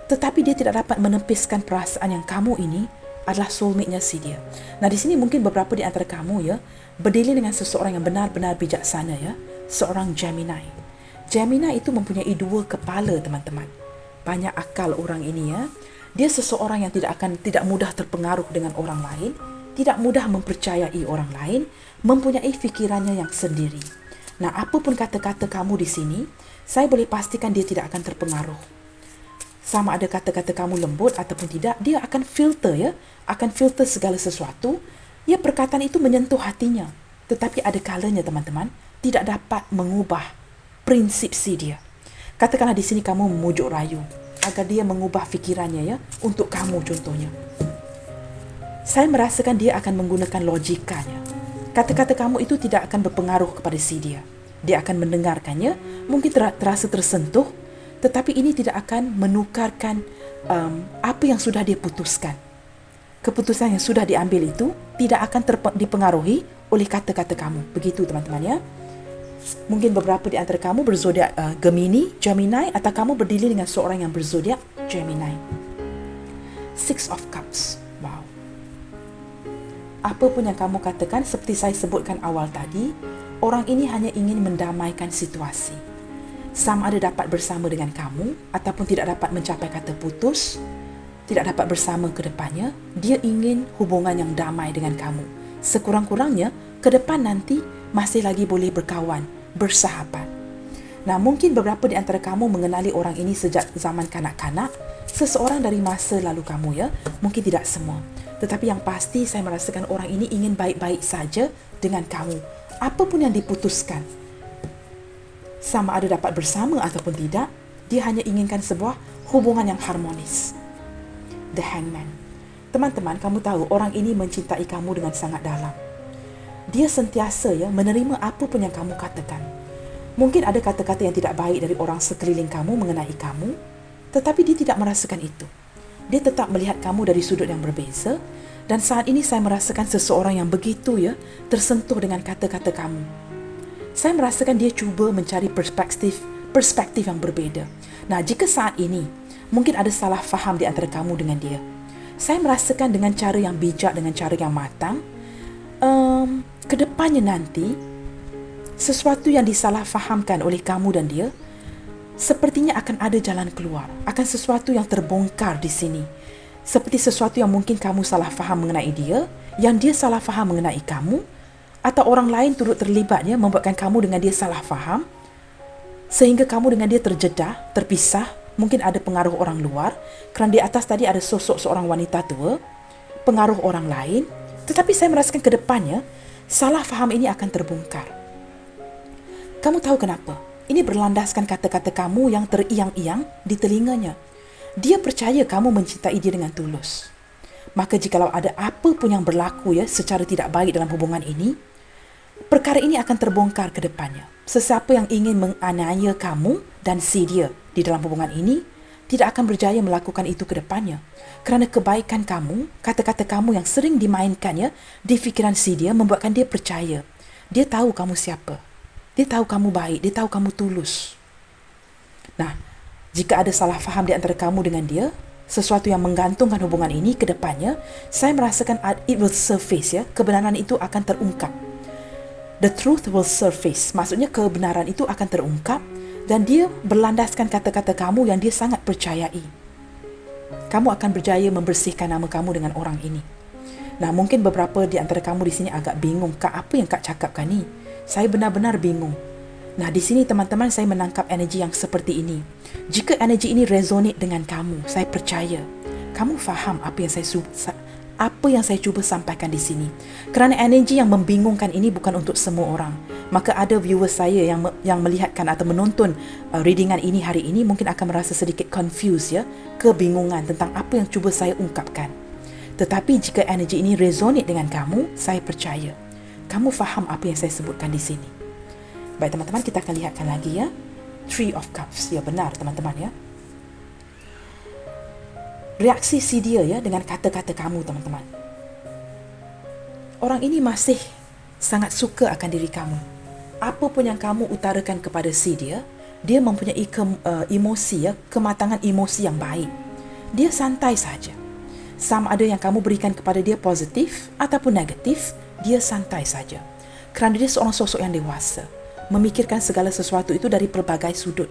tetapi dia tidak dapat menepiskan perasaan yang kamu ini adalah soulmate-nya si dia. Nah, di sini mungkin beberapa di antara kamu, ya, berdiri dengan seseorang yang benar-benar bijaksana, ya, seorang Gemini. Gemini itu mempunyai 2 kepala, teman-teman. Banyak akal orang ini, ya. Dia seseorang yang tidak mudah terpengaruh dengan orang lain, tidak mudah mempercayai orang lain, mempunyai fikirannya yang sendiri. Nah, apapun kata-kata kamu di sini, saya boleh pastikan dia tidak akan terpengaruh. Sama ada kata-kata kamu lembut ataupun tidak, dia akan filter, ya, akan filter segala sesuatu. Ya, perkataan itu menyentuh hatinya. Tetapi ada kalanya, teman-teman, tidak dapat mengubah prinsip si dia. Katakanlah di sini kamu memujuk rayu agar dia mengubah fikirannya, ya, untuk kamu contohnya. Saya merasakan dia akan menggunakan logikanya. Kata-kata kamu itu tidak akan berpengaruh kepada si dia. Dia akan mendengarkannya, mungkin terasa tersentuh, tetapi ini tidak akan menukarkan apa yang sudah dia putuskan. Keputusan yang sudah diambil itu tidak akan dipengaruhi oleh kata-kata kamu. Begitu, teman-teman, ya. Mungkin beberapa di antara kamu berzodiak Gemini, atau kamu berdiri dengan seorang yang berzodiak Gemini. 6 of Cups. Wow. Apa pun yang kamu katakan, seperti saya sebutkan awal tadi, orang ini hanya ingin mendamaikan situasi. Sama ada dapat bersama dengan kamu ataupun tidak dapat mencapai kata putus, tidak dapat bersama ke depannya, dia ingin hubungan yang damai dengan kamu. Sekurang-kurangnya, ke depan nanti masih lagi boleh berkawan, bersahabat. Nah, mungkin beberapa di antara kamu mengenali orang ini sejak zaman kanak-kanak, seseorang dari masa lalu kamu, ya. Mungkin tidak semua. Tetapi yang pasti saya merasakan orang ini ingin baik-baik saja dengan kamu. Apapun yang diputuskan, sama ada dapat bersama ataupun tidak, dia hanya inginkan sebuah hubungan yang harmonis. The Hangman. Teman-teman, kamu tahu orang ini mencintai kamu dengan sangat dalam. Dia sentiasa, ya, menerima apapun yang kamu katakan. Mungkin ada kata-kata yang tidak baik dari orang sekeliling kamu mengenai kamu, tetapi dia tidak merasakan itu. Dia tetap melihat kamu dari sudut yang berbeza, dan saat ini saya merasakan seseorang yang begitu, ya, tersentuh dengan kata-kata kamu. Saya merasakan dia cuba mencari perspektif yang berbeda. Nah, jika saat ini mungkin ada salah faham di antara kamu dengan dia, saya merasakan dengan cara yang bijak, dengan cara yang matang, kedepannya nanti sesuatu yang disalahfahamkan oleh kamu dan dia, sepertinya akan ada jalan keluar, akan sesuatu yang terbongkar di sini. Seperti sesuatu yang mungkin kamu salah faham mengenai dia, yang dia salah faham mengenai kamu, atau orang lain turut terlibat membuatkan kamu dengan dia salah faham, sehingga kamu dengan dia terjedah, terpisah. Mungkin ada pengaruh orang luar, kerana di atas tadi ada sosok seorang wanita tua, pengaruh orang lain. Tetapi saya merasakan ke depannya, salah faham ini akan terbongkar. Kamu tahu kenapa? Ini berlandaskan kata-kata kamu yang teriang-iang di telinganya. Dia percaya kamu mencintai dia dengan tulus. Maka jikalau ada apa pun yang berlaku secara tidak baik dalam hubungan ini, perkara ini akan terbongkar ke depannya. Sesiapa yang ingin menganiaya kamu dan si dia di dalam hubungan ini, tidak akan berjaya melakukan itu ke depannya. Kerana kebaikan kamu, kata-kata kamu yang sering dimainkan di fikiran si dia membuatkan dia percaya. Dia tahu kamu siapa. Dia tahu kamu baik. Dia tahu kamu tulus. Nah, jika ada salah faham di antara kamu dengan dia, sesuatu yang menggantungkan hubungan ini ke depannya, saya merasakan it will surface kebenaran itu akan terungkap. The truth will surface. Maksudnya kebenaran itu akan terungkap dan dia berlandaskan kata-kata kamu yang dia sangat percayai. Kamu akan berjaya membersihkan nama kamu dengan orang ini. Nah, mungkin beberapa di antara kamu di sini agak bingung, Kak, apa yang Kak cakapkan ni? Saya benar-benar bingung. Nah, di sini teman-teman saya menangkap energi yang seperti ini. Jika energi ini resonate dengan kamu, saya percaya kamu faham apa yang saya cuba sampaikan di sini. Kerana energi yang membingungkan ini bukan untuk semua orang. Maka ada viewer saya yang melihatkan atau menonton readingan ini hari ini mungkin akan merasa sedikit confused kebingungan tentang apa yang cuba saya ungkapkan. Tetapi jika energi ini resonate dengan kamu, saya percaya kamu faham apa yang saya sebutkan di sini. Baik teman-teman, kita akan lihatkan lagi Three of Cups. Ya, benar teman-teman reaksi si dia dengan kata-kata kamu teman-teman. Orang ini masih sangat suka akan diri kamu. Apa pun yang kamu utarakan kepada si dia mempunyai emosi kematangan emosi yang baik. Dia santai saja. Sama ada yang kamu berikan kepada dia positif ataupun negatif, dia santai saja. Kerana dia seorang sosok yang dewasa, memikirkan segala sesuatu itu dari pelbagai sudut.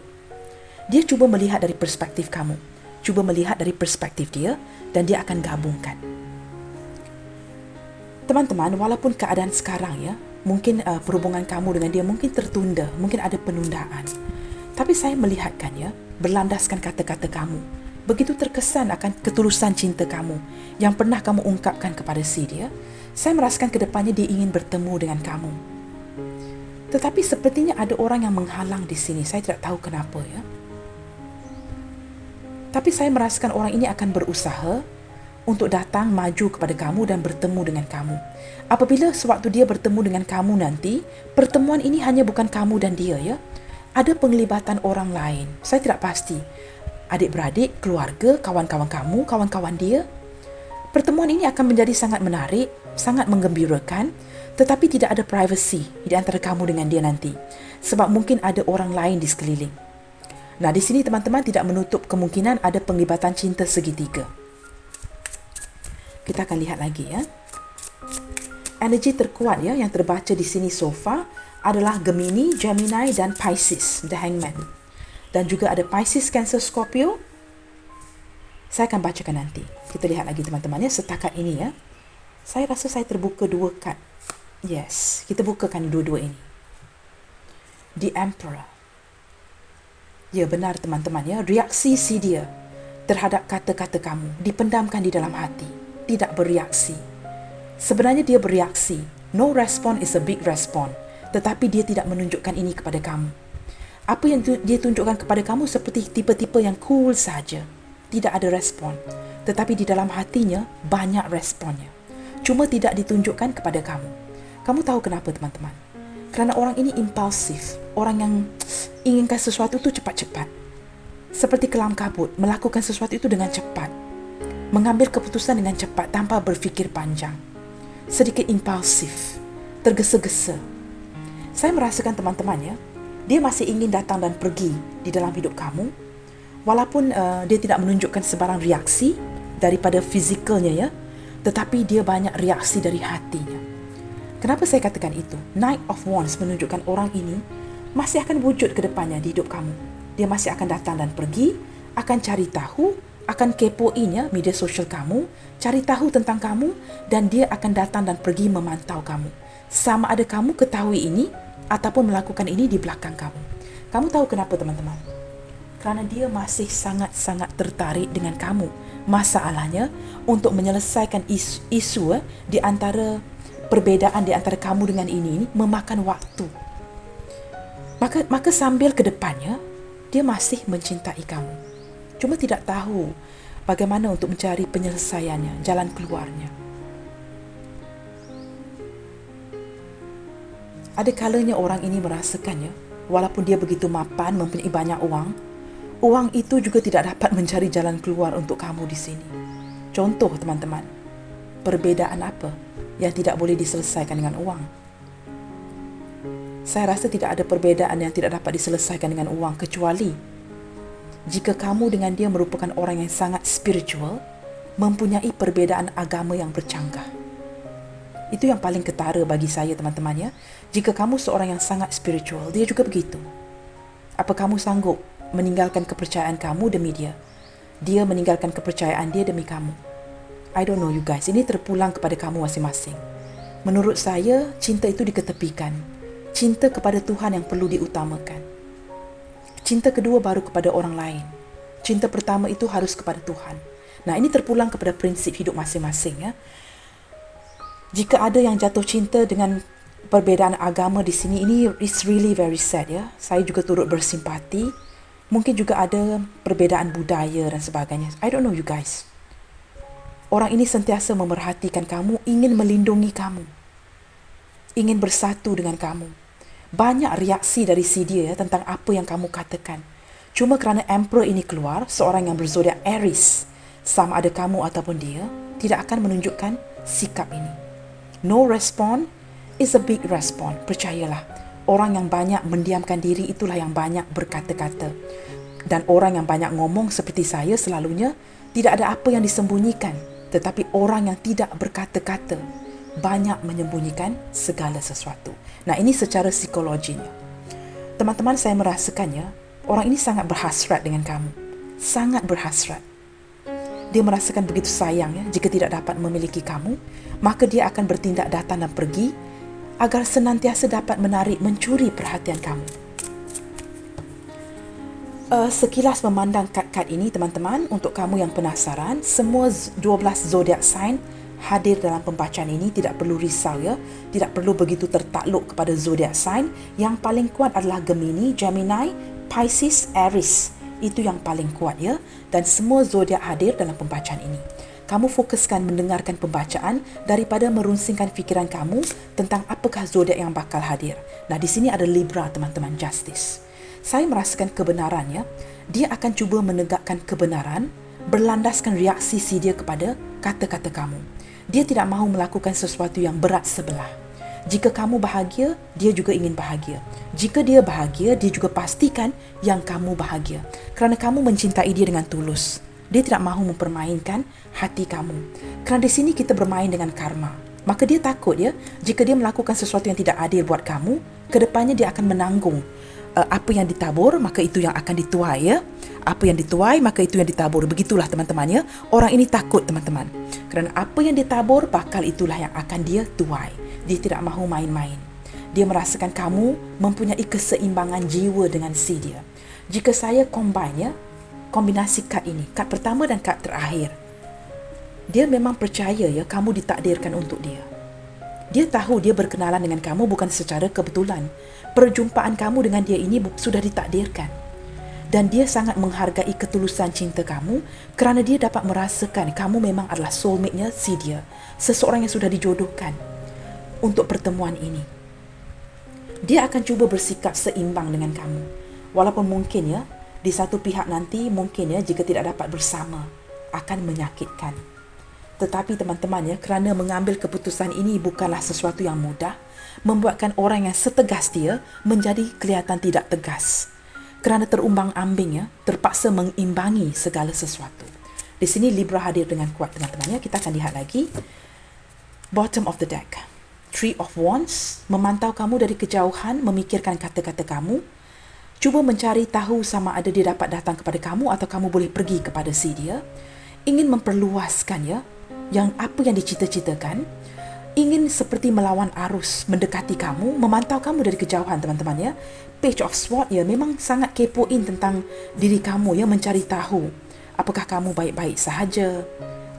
Dia cuba melihat dari perspektif kamu, cuba melihat dari perspektif dia, dan dia akan gabungkan. Teman-teman, walaupun keadaan sekarang mungkin perhubungan kamu dengan dia mungkin tertunda, mungkin ada penundaan. Tapi saya melihatkan berlandaskan kata-kata kamu, begitu terkesan akan ketulusan cinta kamu yang pernah kamu ungkapkan kepada si dia. Saya merasakan ke depannya dia ingin bertemu dengan kamu. Tetapi sepertinya ada orang yang menghalang di sini. Saya tidak tahu kenapa Tapi saya merasakan orang ini akan berusaha untuk datang maju kepada kamu dan bertemu dengan kamu. Apabila sewaktu dia bertemu dengan kamu nanti, pertemuan ini hanya bukan kamu dan dia Ada penglibatan orang lain. Saya tidak pasti. Adik-beradik, keluarga, kawan-kawan kamu, kawan-kawan dia. Pertemuan ini akan menjadi sangat menarik, sangat menggembirakan, tetapi tidak ada privacy di antara kamu dengan dia nanti. Sebab mungkin ada orang lain di sekeliling. Nah, di sini teman-teman tidak menutup kemungkinan ada penglibatan cinta segitiga. Kita akan lihat lagi Energi terkuat yang terbaca di sini so far adalah Gemini, Gemini dan Pisces, The Hangman. Dan juga ada Pisces, Cancer, Scorpio. Saya akan bacakan nanti. Kita lihat lagi teman-teman setakat ini Saya rasa saya terbuka 2 kad. Yes, kita bukakan dua-dua ini. The Emperor. Ya, benar teman-teman reaksi si dia terhadap kata-kata kamu dipendamkan di dalam hati, tidak bereaksi. Sebenarnya dia bereaksi. No response is a big response. Tetapi dia tidak menunjukkan ini kepada kamu. Apa yang dia tunjukkan kepada kamu seperti tipe-tipe yang cool saja. Tidak ada respon. Tetapi di dalam hatinya banyak responnya. Cuma tidak ditunjukkan kepada kamu. Kamu tahu kenapa teman-teman? Kerana orang ini impulsif. Orang yang inginkan sesuatu itu cepat-cepat. Seperti kelam kabut, melakukan sesuatu itu dengan cepat. Mengambil keputusan dengan cepat tanpa berfikir panjang. Sedikit impulsif. Tergesa-gesa. Saya merasakan teman-teman dia masih ingin datang dan pergi di dalam hidup kamu. Walaupun dia tidak menunjukkan sebarang reaksi daripada fizikalnya tetapi dia banyak reaksi dari hatinya. Kenapa saya katakan itu? Knight of Wands menunjukkan orang ini masih akan wujud ke depannya di hidup kamu. Dia masih akan datang dan pergi, akan cari tahu, akan kepoin ya media sosial kamu, cari tahu tentang kamu, dan dia akan datang dan pergi memantau kamu. Sama ada kamu ketahui ini ataupun melakukan ini di belakang kamu. Kamu tahu kenapa, teman-teman? Kerana dia masih sangat-sangat tertarik dengan kamu. Masalahnya, untuk menyelesaikan isu di antara perbezaan di antara kamu dengan ini memakan waktu. Maka sambil ke depannya, dia masih mencintai kamu. Cuma tidak tahu bagaimana untuk mencari penyelesaiannya, jalan keluarnya. Ada kalanya orang ini merasakannya, walaupun dia begitu mapan, mempunyai banyak uang itu juga tidak dapat mencari jalan keluar untuk kamu di sini. Contoh, teman-teman, perbezaan apa yang tidak boleh diselesaikan dengan uang? Saya rasa tidak ada perbezaan yang tidak dapat diselesaikan dengan uang, kecuali jika kamu dengan dia merupakan orang yang sangat spiritual, mempunyai perbezaan agama yang bercanggah. Itu yang paling ketara bagi saya, teman-teman ya. Jika kamu seorang yang sangat spiritual, dia juga begitu. Apa kamu sanggup meninggalkan kepercayaan kamu demi dia? Dia meninggalkan kepercayaan dia demi kamu. I don't know you guys, ini terpulang kepada kamu masing-masing. Menurut saya, cinta itu diketepikan. Cinta kepada Tuhan yang perlu diutamakan. Cinta kedua baru kepada orang lain. Cinta pertama itu harus kepada Tuhan. Nah, ini terpulang kepada prinsip hidup masing-masing ya. Jika ada yang jatuh cinta dengan perbezaan agama di sini, ini is really very sad ya. Saya juga turut bersimpati. Mungkin juga ada perbezaan budaya dan sebagainya. I don't know you guys. Orang ini sentiasa memerhatikan kamu, ingin melindungi kamu, ingin bersatu dengan kamu. Banyak reaksi dari si dia ya, tentang apa yang kamu katakan. Cuma kerana Emperor ini keluar, seorang yang berzodiak Aries, sama ada kamu ataupun dia, tidak akan menunjukkan sikap ini. No response is a big response. Percayalah, orang yang banyak mendiamkan diri itulah yang banyak berkata-kata. Dan orang yang banyak ngomong seperti saya selalunya tidak ada apa yang disembunyikan. Tetapi orang yang tidak berkata-kata banyak menyembunyikan segala sesuatu. Nah, ini secara psikologinya. Teman-teman, saya merasakannya, orang ini sangat berhasrat dengan kamu. Sangat berhasrat. Dia merasakan begitu sayangnya jika tidak dapat memiliki kamu, maka dia akan bertindak datang dan pergi agar senantiasa dapat mencuri perhatian kamu. Sekilas memandang kad-kad ini, teman-teman, untuk kamu yang penasaran, semua 12 zodiak sign hadir dalam pembacaan ini. Tidak perlu risau ya, tidak perlu begitu tertakluk kepada zodiak sign. Yang paling kuat adalah Gemini, Gemini, Pisces, Aries. Itu yang paling kuat ya, dan semua zodiak hadir dalam pembacaan ini. Kamu fokuskan mendengarkan pembacaan daripada merunsingkan fikiran kamu tentang apakah zodiak yang bakal hadir. Nah, di sini ada Libra, teman-teman, Justice. Saya merasakan kebenarannya. Dia akan cuba menegakkan kebenaran berlandaskan reaksi si dia kepada kata-kata kamu. Dia tidak mahu melakukan sesuatu yang berat sebelah. Jika kamu bahagia, dia juga ingin bahagia. Jika dia bahagia, dia juga pastikan yang kamu bahagia. Kerana kamu mencintai dia dengan tulus. Dia tidak mahu mempermainkan hati kamu. Kerana di sini kita bermain dengan karma. Maka dia takut ya, jika dia melakukan sesuatu yang tidak adil buat kamu, kedepannya dia akan menanggung apa yang ditabur, maka itu yang akan dituai ya. Apa yang dituai, maka itu yang ditabur. Begitulah, teman-teman ya. Orang ini takut, teman-teman. Kerana apa yang ditabur, bakal itulah yang akan dia tuai. Dia tidak mahu main-main. Dia merasakan kamu mempunyai keseimbangan jiwa dengan si dia. Jika saya combine ya, kombinasi kad ini, kad pertama dan kad terakhir, dia memang percaya ya kamu ditakdirkan untuk dia. Dia tahu dia berkenalan dengan kamu bukan secara kebetulan. Perjumpaan kamu dengan dia ini sudah ditakdirkan. Dan dia sangat menghargai ketulusan cinta kamu kerana dia dapat merasakan kamu memang adalah soulmate-nya si dia. Seseorang yang sudah dijodohkan untuk pertemuan ini. Dia akan cuba bersikap seimbang dengan kamu. Walaupun mungkin ya, di satu pihak nanti mungkin ya, jika tidak dapat bersama, akan menyakitkan. Tetapi teman-teman ya, kerana mengambil keputusan ini bukanlah sesuatu yang mudah, membuatkan orang yang setegas dia menjadi kelihatan tidak tegas. Kerana terumbang-ambing ya, terpaksa mengimbangi segala sesuatu. Di sini Libra hadir dengan kuat, teman-teman ya. Kita akan lihat lagi bottom of the deck. Three of Wands, memantau kamu dari kejauhan, memikirkan kata-kata kamu, cuba mencari tahu sama ada dia dapat datang kepada kamu atau kamu boleh pergi kepada si dia, ingin memperluaskan ya, yang apa yang dicita-citakan, ingin seperti melawan arus, mendekati kamu, memantau kamu dari kejauhan teman-teman ya. Page of Swords ya, memang sangat kepoin tentang diri kamu ya, mencari tahu apakah kamu baik-baik sahaja,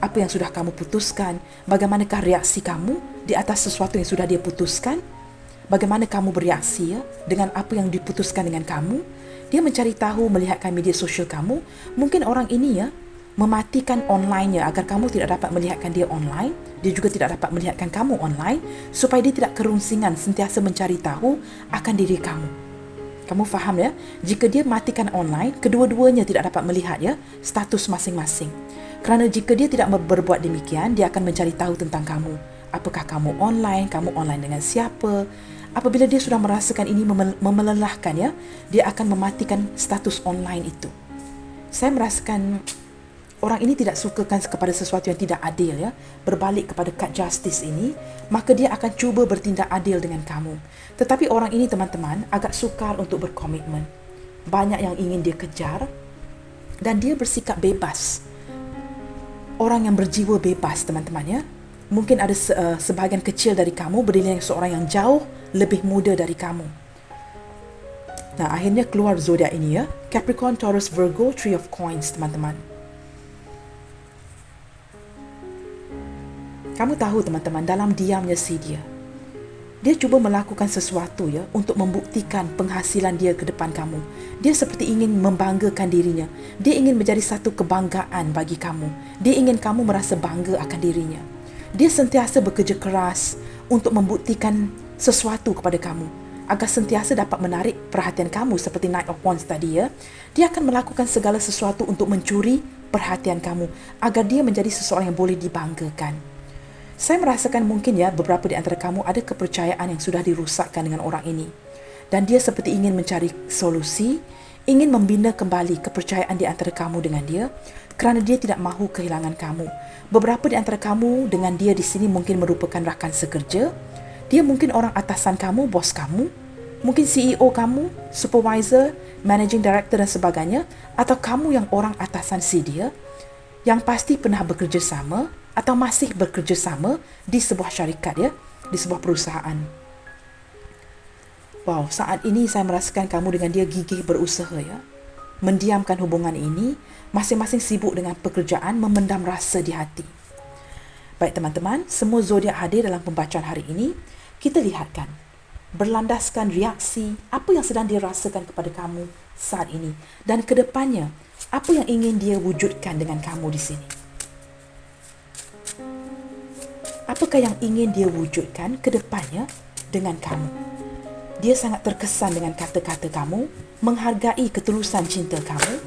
apa yang sudah kamu putuskan, bagaimanakah reaksi kamu di atas sesuatu yang sudah dia putuskan, bagaimana kamu bereaksi ya dengan apa yang diputuskan dengan kamu. Dia mencari tahu, melihatkan media sosial kamu. Mungkin orang ini ya mematikan online-nya agar kamu tidak dapat melihatkan dia online. Dia juga tidak dapat melihatkan kamu online supaya dia tidak kerunsingan sentiasa mencari tahu akan diri kamu. Kamu faham ya? Jika dia matikan online, kedua-duanya tidak dapat melihat ya status masing-masing. Kerana jika dia tidak berbuat demikian, dia akan mencari tahu tentang kamu. Apakah kamu online dengan siapa? Apabila dia sudah merasakan ini melelahkan ya, dia akan mematikan status online itu. Saya merasakan orang ini tidak sukakan kepada sesuatu yang tidak adil ya, berbalik kepada kad justice ini, maka dia akan cuba bertindak adil dengan kamu. Tetapi orang ini teman-teman agak sukar untuk berkomitmen. Banyak yang ingin dia kejar dan dia bersikap bebas. Orang yang berjiwa bebas teman-teman ya. Mungkin ada sebahagian kecil dari kamu berdiri seorang yang jauh lebih muda dari kamu. Nah, akhirnya keluar zodiak ini ya, Capricorn, Taurus, Virgo, Three of Coins teman-teman. Kamu tahu teman-teman, dalam diamnya si dia cuba melakukan sesuatu ya untuk membuktikan penghasilan dia ke depan kamu. Dia seperti ingin membanggakan dirinya. Dia ingin menjadi satu kebanggaan bagi kamu. Dia ingin kamu merasa bangga akan dirinya. Dia sentiasa bekerja keras untuk membuktikan sesuatu kepada kamu agar sentiasa dapat menarik perhatian kamu seperti Knight of Wands tadi ya. Dia akan melakukan segala sesuatu untuk mencuri perhatian kamu agar dia menjadi seseorang yang boleh dibanggakan. Saya merasakan mungkin ya beberapa di antara kamu ada kepercayaan yang sudah dirosakkan dengan orang ini. Dan dia seperti ingin mencari solusi, ingin membina kembali kepercayaan di antara kamu dengan dia kerana dia tidak mahu kehilangan kamu. Beberapa di antara kamu dengan dia di sini mungkin merupakan rakan sekerja. Dia mungkin orang atasan kamu, bos kamu, mungkin CEO kamu, supervisor, managing director dan sebagainya, atau kamu yang orang atasan si dia yang pasti pernah bekerja sama atau masih bekerja sama di sebuah syarikat ya, di sebuah perusahaan. Wow, saat ini saya merasakan kamu dengan dia gigih berusaha ya, mendiamkan hubungan ini, masing-masing sibuk dengan pekerjaan, memendam rasa di hati. Baik teman-teman, semua zodiak hadir dalam pembacaan hari ini. Kita lihatkan, berlandaskan reaksi apa yang sedang dirasakan kepada kamu saat ini dan ke depannya, apa yang ingin dia wujudkan dengan kamu di sini. Apakah yang ingin dia wujudkan ke depannya dengan kamu? Dia sangat terkesan dengan kata-kata kamu, menghargai ketulusan cinta kamu.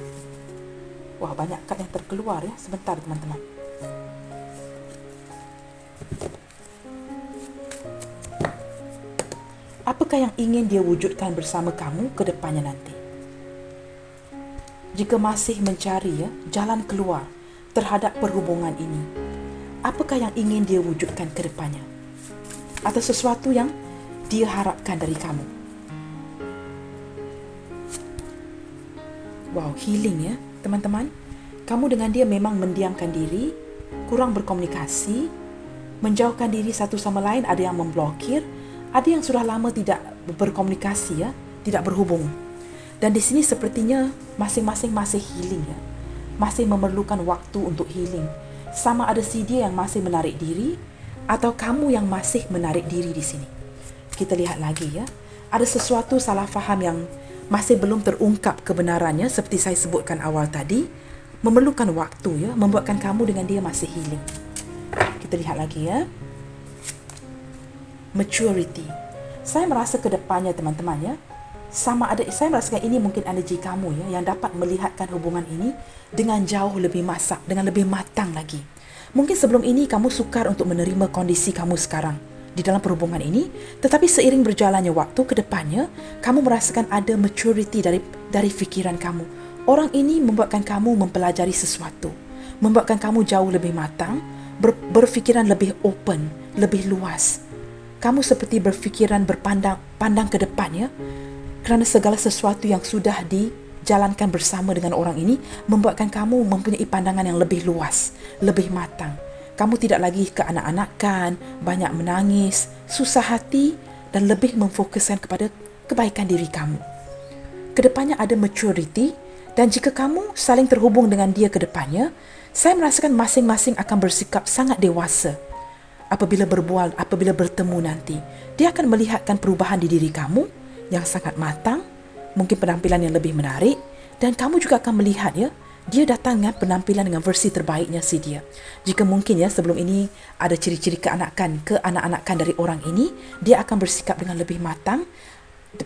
Wah, banyak kad yang terkeluar ya. Sebentar teman-teman. Apakah yang ingin dia wujudkan bersama kamu ke depannya nanti? Jika masih mencari ya jalan keluar terhadap perhubungan ini, apakah yang ingin dia wujudkan ke depannya? Atau sesuatu yang dia harapkan dari kamu? Wow, healing ya teman-teman. Kamu dengan dia memang mendiamkan diri, kurang berkomunikasi, menjauhkan diri satu sama lain, ada yang memblokir, ada yang sudah lama tidak berkomunikasi ya, tidak berhubung. Dan di sini sepertinya masing-masing masih healing ya. Masih memerlukan waktu untuk healing. Sama ada si dia yang masih menarik diri atau kamu yang masih menarik diri di sini. Kita lihat lagi ya. Ada sesuatu salah faham yang masih belum terungkap kebenarannya seperti saya sebutkan awal tadi. Memerlukan waktu ya, membuatkan kamu dengan dia masih healing. Kita lihat lagi ya. Maturity. Saya merasa ke depannya teman-teman ya. Saya merasakan ini mungkin energi kamu ya yang dapat melihatkan hubungan ini dengan jauh lebih masak, dengan lebih matang lagi. Mungkin sebelum ini kamu sukar untuk menerima kondisi kamu sekarang di dalam perhubungan ini, tetapi seiring berjalannya waktu ke depannya, kamu merasakan ada maturity dari fikiran kamu. Orang ini membuatkan kamu mempelajari sesuatu, membuatkan kamu jauh lebih matang, berfikiran lebih open, lebih luas. Kamu seperti berfikiran pandang ke depan ya. Kerana segala sesuatu yang sudah dijalankan bersama dengan orang ini membuatkan kamu mempunyai pandangan yang lebih luas, lebih matang. Kamu tidak lagi kekanak-kanakan, banyak menangis, susah hati dan lebih memfokuskan kepada kebaikan diri kamu. Kedepannya ada maturity, dan jika kamu saling terhubung dengan dia ke depannya, saya merasakan masing-masing akan bersikap sangat dewasa. Apabila berbual, apabila bertemu nanti, dia akan melihatkan perubahan di diri kamu yang sangat matang, mungkin penampilan yang lebih menarik, dan kamu juga akan melihat ya, dia datang dengan penampilan dengan versi terbaiknya si dia. Jika mungkin ya sebelum ini ada ciri-ciri keanak-anakan dari orang ini, dia akan bersikap dengan lebih matang,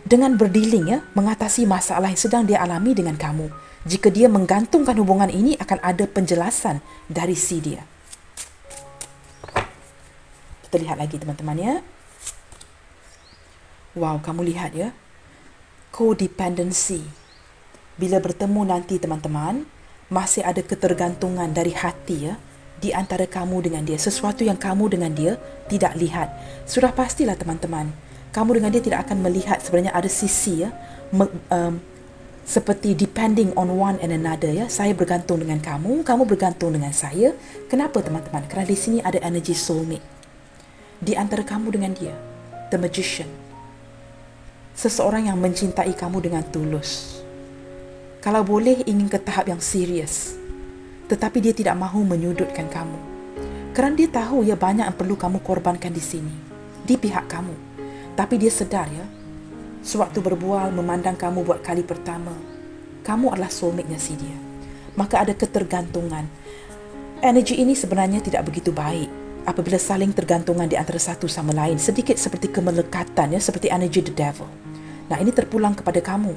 dengan berdealing ya, mengatasi masalah yang sedang dia alami dengan kamu. Jika dia menggantungkan hubungan ini, akan ada penjelasan dari si dia. Kita lihat lagi teman-teman ya. Wow, kamu lihat ya. Codependency. Bila bertemu nanti teman-teman, masih ada ketergantungan dari hati ya, di antara kamu dengan dia. Sesuatu yang kamu dengan dia tidak lihat. Sudah pastilah teman-teman, kamu dengan dia tidak akan melihat sebenarnya ada sisi ya, seperti depending on one and another ya. Saya bergantung dengan kamu, kamu bergantung dengan saya. Kenapa teman-teman? Kerana di sini ada energy soulmate di antara kamu dengan dia. The magician. Seseorang yang mencintai kamu dengan tulus. Kalau boleh ingin ke tahap yang serius. Tetapi dia tidak mahu menyudutkan kamu. Kerana dia tahu ya banyak yang perlu kamu korbankan di sini. Di pihak kamu. Tapi dia sedar ya, sewaktu berbual memandang kamu buat kali pertama, kamu adalah soulmate-nya si dia. Maka ada ketergantungan. Energi ini sebenarnya tidak begitu baik apabila saling tergantungan di antara satu sama lain, sedikit seperti kemelekatan ya, seperti energi the devil. Nah, ini terpulang kepada kamu.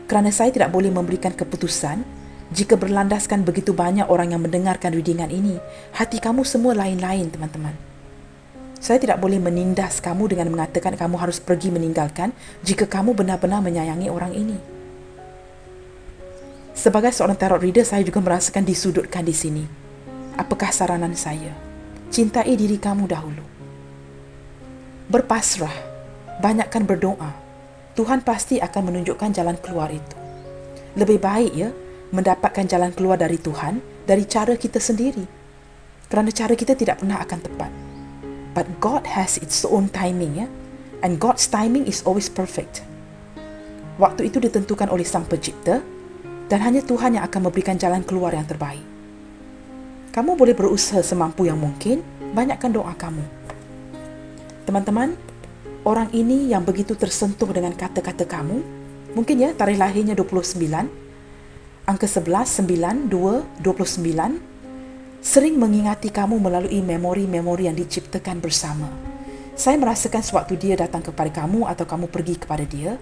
Kerana saya tidak boleh memberikan keputusan jika berlandaskan begitu banyak orang yang mendengarkan readingan ini. Hati kamu semua lain-lain, teman-teman. Saya tidak boleh menindas kamu dengan mengatakan kamu harus pergi meninggalkan jika kamu benar-benar menyayangi orang ini. Sebagai seorang tarot reader, saya juga merasakan disudutkan di sini. Apakah saranan saya? Cintai diri kamu dahulu. Berpasrah. Banyakkan berdoa. Tuhan pasti akan menunjukkan jalan keluar itu. Lebih baik ya, mendapatkan jalan keluar dari Tuhan, dari cara kita sendiri. Kerana cara kita tidak pernah akan tepat. But God has its own timing ya. And God's timing is always perfect. Waktu itu ditentukan oleh Sang Pencipta, dan hanya Tuhan yang akan memberikan jalan keluar yang terbaik. Kamu boleh berusaha semampu yang mungkin, banyakkan doa kamu. Teman-teman, orang ini yang begitu tersentuh dengan kata-kata kamu, mungkin ya tarikh lahirnya 29, angka 11, 9, 2, 29, sering mengingati kamu melalui memori-memori yang diciptakan bersama. Saya merasakan sewaktu dia datang kepada kamu atau kamu pergi kepada dia,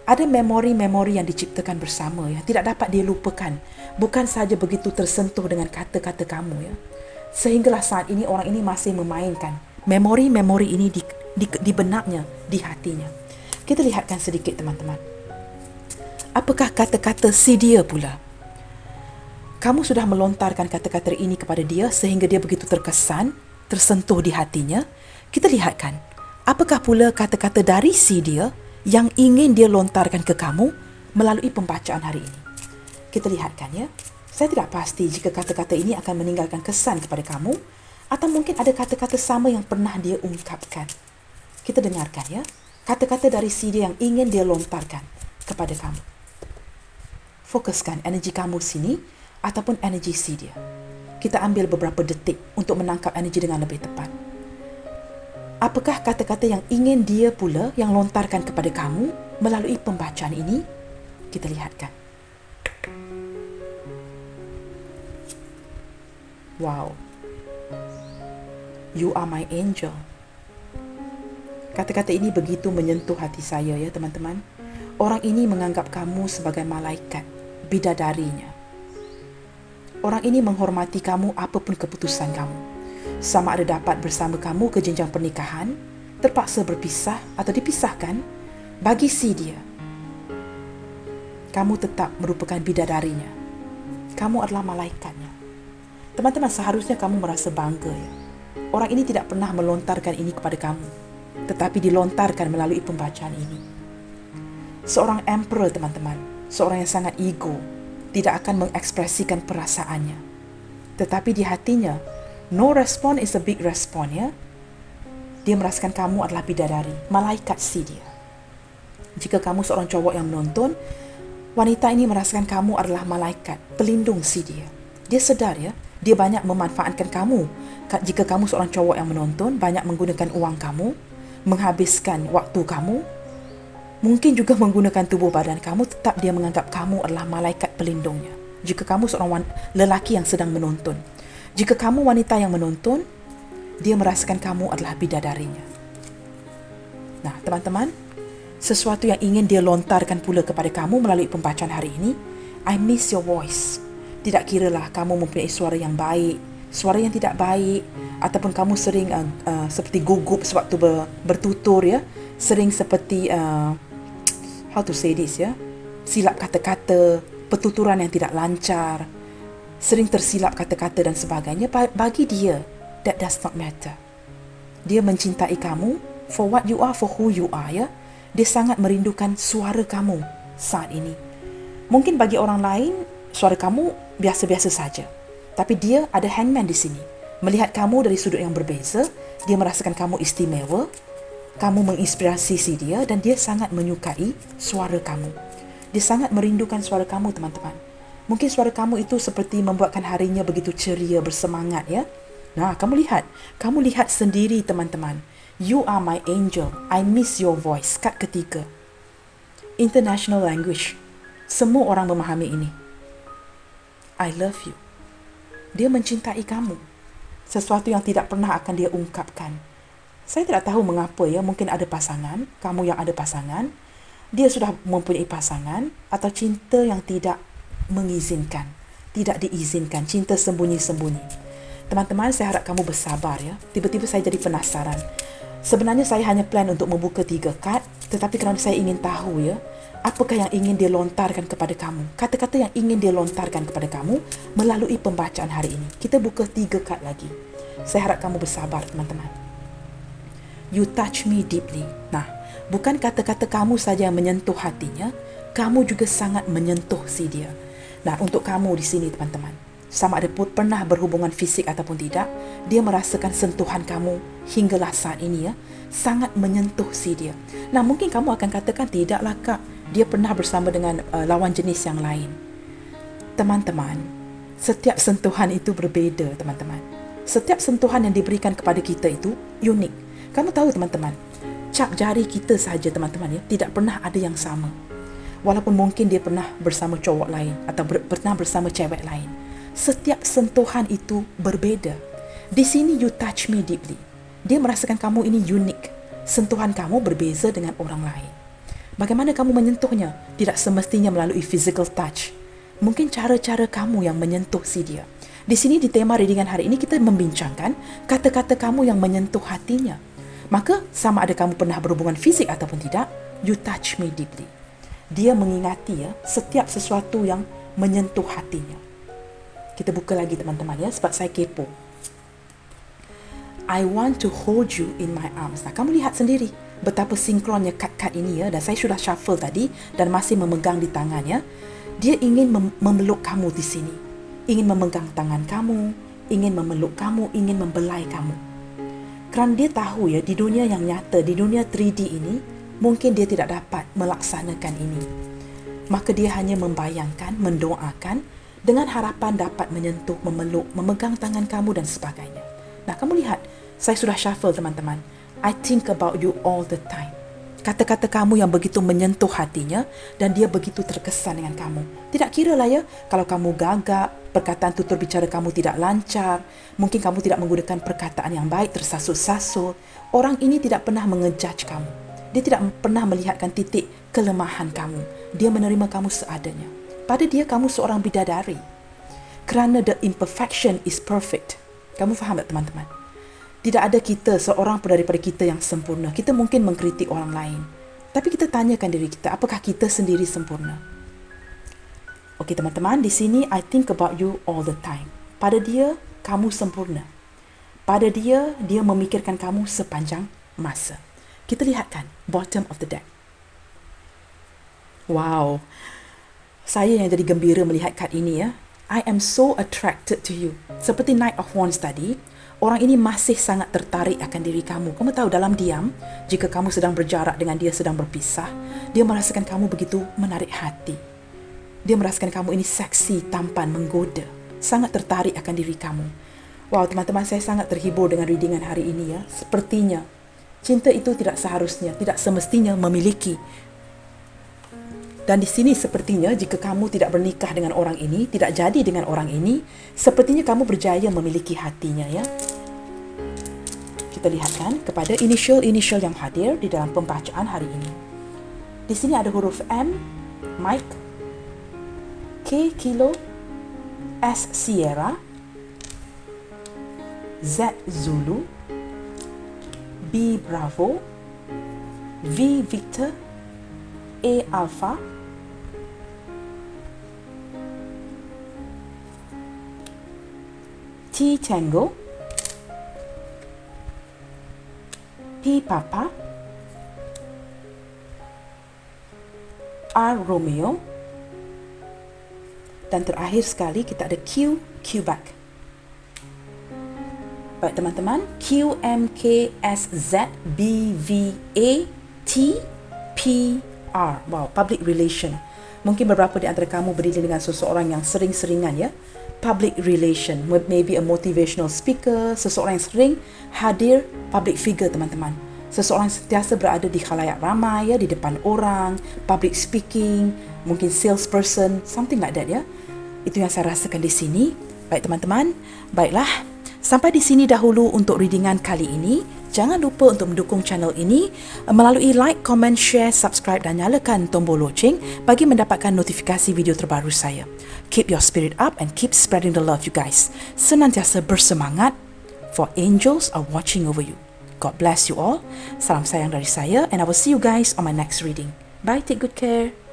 ada memori-memori yang diciptakan bersama yang tidak dapat dia lupakan. Bukan saja begitu tersentuh dengan kata-kata kamu ya. Sehinggalah saat ini orang ini masih memainkan memori-memori ini di benaknya, di hatinya. Kita lihatkan sedikit teman-teman. Apakah kata-kata si dia pula? Kamu sudah melontarkan kata-kata ini kepada dia sehingga dia begitu terkesan, tersentuh di hatinya. Kita lihatkan, apakah pula kata-kata dari si dia yang ingin dia lontarkan ke kamu melalui pembacaan hari ini. Kita lihatkan ya. Saya tidak pasti jika kata-kata ini akan meninggalkan kesan kepada kamu atau mungkin ada kata-kata sama yang pernah dia ungkapkan. Kita dengarkan ya. Kata-kata dari si dia yang ingin dia lontarkan kepada kamu. Fokuskan energi kamu sini ataupun energi si dia. Kita ambil beberapa detik untuk menangkap energi dengan lebih tepat. Apakah kata-kata yang ingin dia pula yang lontarkan kepada kamu melalui pembacaan ini? Kita lihatkan. Wow. You are my angel. Kata-kata ini begitu menyentuh hati saya ya teman-teman. Orang ini menganggap kamu sebagai malaikat, bidadarinya. Orang ini menghormati kamu apapun keputusan kamu. Sama ada dapat bersama kamu ke jenjang pernikahan, terpaksa berpisah atau dipisahkan, bagi si dia, kamu tetap merupakan bidadarinya. Kamu adalah malaikatnya. Teman-teman, seharusnya kamu merasa bangga ya. Orang ini tidak pernah melontarkan ini kepada kamu. tetapi dilontarkan melalui pembacaan ini. Seorang emperor, teman-teman, seorang yang sangat ego, tidak akan mengekspresikan perasaannya. Tetapi di hatinya, no response is a big response, ya. Dia merasakan kamu adalah bidadari, malaikat si dia. Jika kamu seorang cowok yang menonton, wanita ini merasakan kamu adalah malaikat, pelindung si dia. Dia sedar, ya, dia banyak memanfaatkan kamu. Jika kamu seorang cowok yang menonton, banyak menggunakan uang kamu, menghabiskan waktu kamu, mungkin juga menggunakan tubuh badan kamu, tetap dia menganggap kamu adalah malaikat pelindungnya. Jika kamu seorang lelaki yang sedang menonton, jika kamu wanita yang menonton, dia merasakan kamu adalah bidadarinya. Nah, teman-teman, sesuatu yang ingin dia lontarkan pula kepada kamu melalui pembacaan hari ini, I miss your voice. Tidak kiralah kamu mempunyai suara yang baik, suara yang tidak baik, ataupun kamu sering seperti gugup sewaktu bertutur, ya, sering seperti how to say this, ya, silap kata-kata, pertuturan yang tidak lancar, sering tersilap kata-kata dan sebagainya. Bagi dia, that does not matter. Dia mencintai kamu for what you are, for who you are, ya. Dia sangat merindukan suara kamu saat ini. Mungkin bagi orang lain, suara kamu biasa-biasa saja. Tapi dia ada hangman di sini. Melihat kamu dari sudut yang berbeza, dia merasakan kamu istimewa, kamu menginspirasi si dia, dan dia sangat menyukai suara kamu. Dia sangat merindukan suara kamu, teman-teman. Mungkin suara kamu itu seperti membuatkan harinya begitu ceria, bersemangat, ya. Nah, kamu lihat sendiri, teman-teman. You are my angel, I miss your voice. Kat ketiga, international language. Semua orang memahami ini. I love you. Dia mencintai kamu. Sesuatu yang tidak pernah akan dia ungkapkan. Saya tidak tahu mengapa, ya. Mungkin ada pasangan, kamu yang ada pasangan, dia sudah mempunyai pasangan, atau cinta yang tidak mengizinkan, tidak diizinkan, cinta sembunyi-sembunyi. Teman-teman, saya harap kamu bersabar, ya. Tiba-tiba saya jadi penasaran. Sebenarnya saya hanya plan untuk membuka 3 kad, tetapi kerana saya ingin tahu, ya, apakah yang ingin dia lontarkan kepada kamu. Kata-kata yang ingin dia lontarkan kepada kamu melalui pembacaan hari ini. Kita buka 3 kad lagi. Saya harap kamu bersabar, teman-teman. You touch me deeply. Nah, bukan kata-kata kamu saja yang menyentuh hatinya, kamu juga sangat menyentuh si dia. Nah, untuk kamu di sini, teman-teman, sama ada pernah berhubungan fisik ataupun tidak, dia merasakan sentuhan kamu hinggalah saat ini, ya, sangat menyentuh si dia. Nah, mungkin kamu akan katakan, tidaklah kak, dia pernah bersama dengan lawan jenis yang lain. Teman-teman, setiap sentuhan itu berbeza, teman-teman. Setiap sentuhan yang diberikan kepada kita itu unik. Kamu tahu, teman-teman, cap jari kita saja, teman-teman, ya, tidak pernah ada yang sama. Walaupun mungkin dia pernah bersama cowok lain atau pernah bersama cewek lain. Setiap sentuhan itu berbeza. Di sini you touch me deeply. Dia merasakan kamu ini unik. Sentuhan kamu berbeza dengan orang lain. Bagaimana kamu menyentuhnya? Tidak semestinya melalui physical touch. Mungkin cara-cara kamu yang menyentuh si dia. Di sini di tema readingan hari ini kita membincangkan kata-kata kamu yang menyentuh hatinya. Maka sama ada kamu pernah berhubungan fisik ataupun tidak, you touch me deeply. Dia mengingati, ya, setiap sesuatu yang menyentuh hatinya. Kita buka lagi, teman-teman, ya, sebab saya kepo. I want to hold you in my arms. Nah, kamu lihat sendiri betapa sinkronnya kad-kad ini, ya, dan saya sudah shuffle tadi dan masih memegang di tangannya. Dia ingin memeluk kamu di sini. Ingin memegang tangan kamu, ingin memeluk kamu, ingin membelai kamu. Kerana dia tahu, ya, di dunia yang nyata, di dunia 3D ini, mungkin dia tidak dapat melaksanakan ini. Maka dia hanya membayangkan, mendoakan, dengan harapan dapat menyentuh, memeluk, memegang tangan kamu dan sebagainya. Nah, kamu lihat, saya sudah shuffle, teman-teman. I think about you all the time. Kata-kata kamu yang begitu menyentuh hatinya dan dia begitu terkesan dengan kamu. Tidak kira lah, ya, kalau kamu gagap, perkataan tutur bicara kamu tidak lancar, mungkin kamu tidak menggunakan perkataan yang baik, tersasut-sasut. Orang ini tidak pernah mengejudge kamu. Dia tidak pernah melihatkan titik kelemahan kamu. Dia menerima kamu seadanya. Pada dia, kamu seorang bidadari. Kerana the imperfection is perfect. Kamu faham tak, teman-teman? Tidak ada kita, seorang pun daripada kita yang sempurna. Kita mungkin mengkritik orang lain. Tapi kita tanyakan diri kita, apakah kita sendiri sempurna? Okey, teman-teman, di sini I think about you all the time. Pada dia, kamu sempurna. Pada dia, dia memikirkan kamu sepanjang masa. Kita lihat kan, bottom of the deck. Wow, saya yang jadi gembira melihat kad ini ya. I am so attracted to you. Seperti Knight of Wands tadi, orang ini masih sangat tertarik akan diri kamu. Kamu tahu dalam diam, jika kamu sedang berjarak dengan dia sedang berpisah, dia merasakan kamu begitu menarik hati. Dia merasakan kamu ini seksi, tampan, menggoda. Sangat tertarik akan diri kamu. Wow, teman-teman, saya sangat terhibur dengan readingan hari ini ya. Sepertinya, cinta itu tidak seharusnya, tidak semestinya memiliki. Dan di sini sepertinya jika kamu tidak bernikah dengan orang ini, tidak jadi dengan orang ini, sepertinya kamu berjaya memiliki hatinya ya. Kita lihatkan kepada inisial-inisial yang hadir di dalam pembacaan hari ini. Di sini ada huruf M, Mike, K, Kilo, S, Sierra, Z, Zulu, B, Bravo, V, Victor, A, Alpha, T, Tango, P, Papa, R, Romeo, dan terakhir sekali kita ada Q, Quebec. Baik teman-teman, Q, M, K, S, Z, B, V, A, T, P, R. Wow, public relation. Mungkin beberapa di antara kamu berdiri dengan seseorang yang sering-seringan ya. Public relation, maybe a motivational speaker, seseorang yang sering hadir, public figure teman-teman. Seseorang yang sentiasa berada di khalayak ramai ya, di depan orang, public speaking, mungkin salesperson, something like that ya. Itu yang saya rasakan di sini. Baik teman-teman, baiklah. Sampai di sini dahulu untuk readingan kali ini. Jangan lupa untuk mendukung channel ini melalui like, comment, share, subscribe dan nyalakan tombol loceng bagi mendapatkan notifikasi video terbaru saya. Keep your spirit up and keep spreading the love you guys. Senantiasa bersemangat, for angels are watching over you. God bless you all. Salam sayang dari saya and I will see you guys on my next reading. Bye, take good care.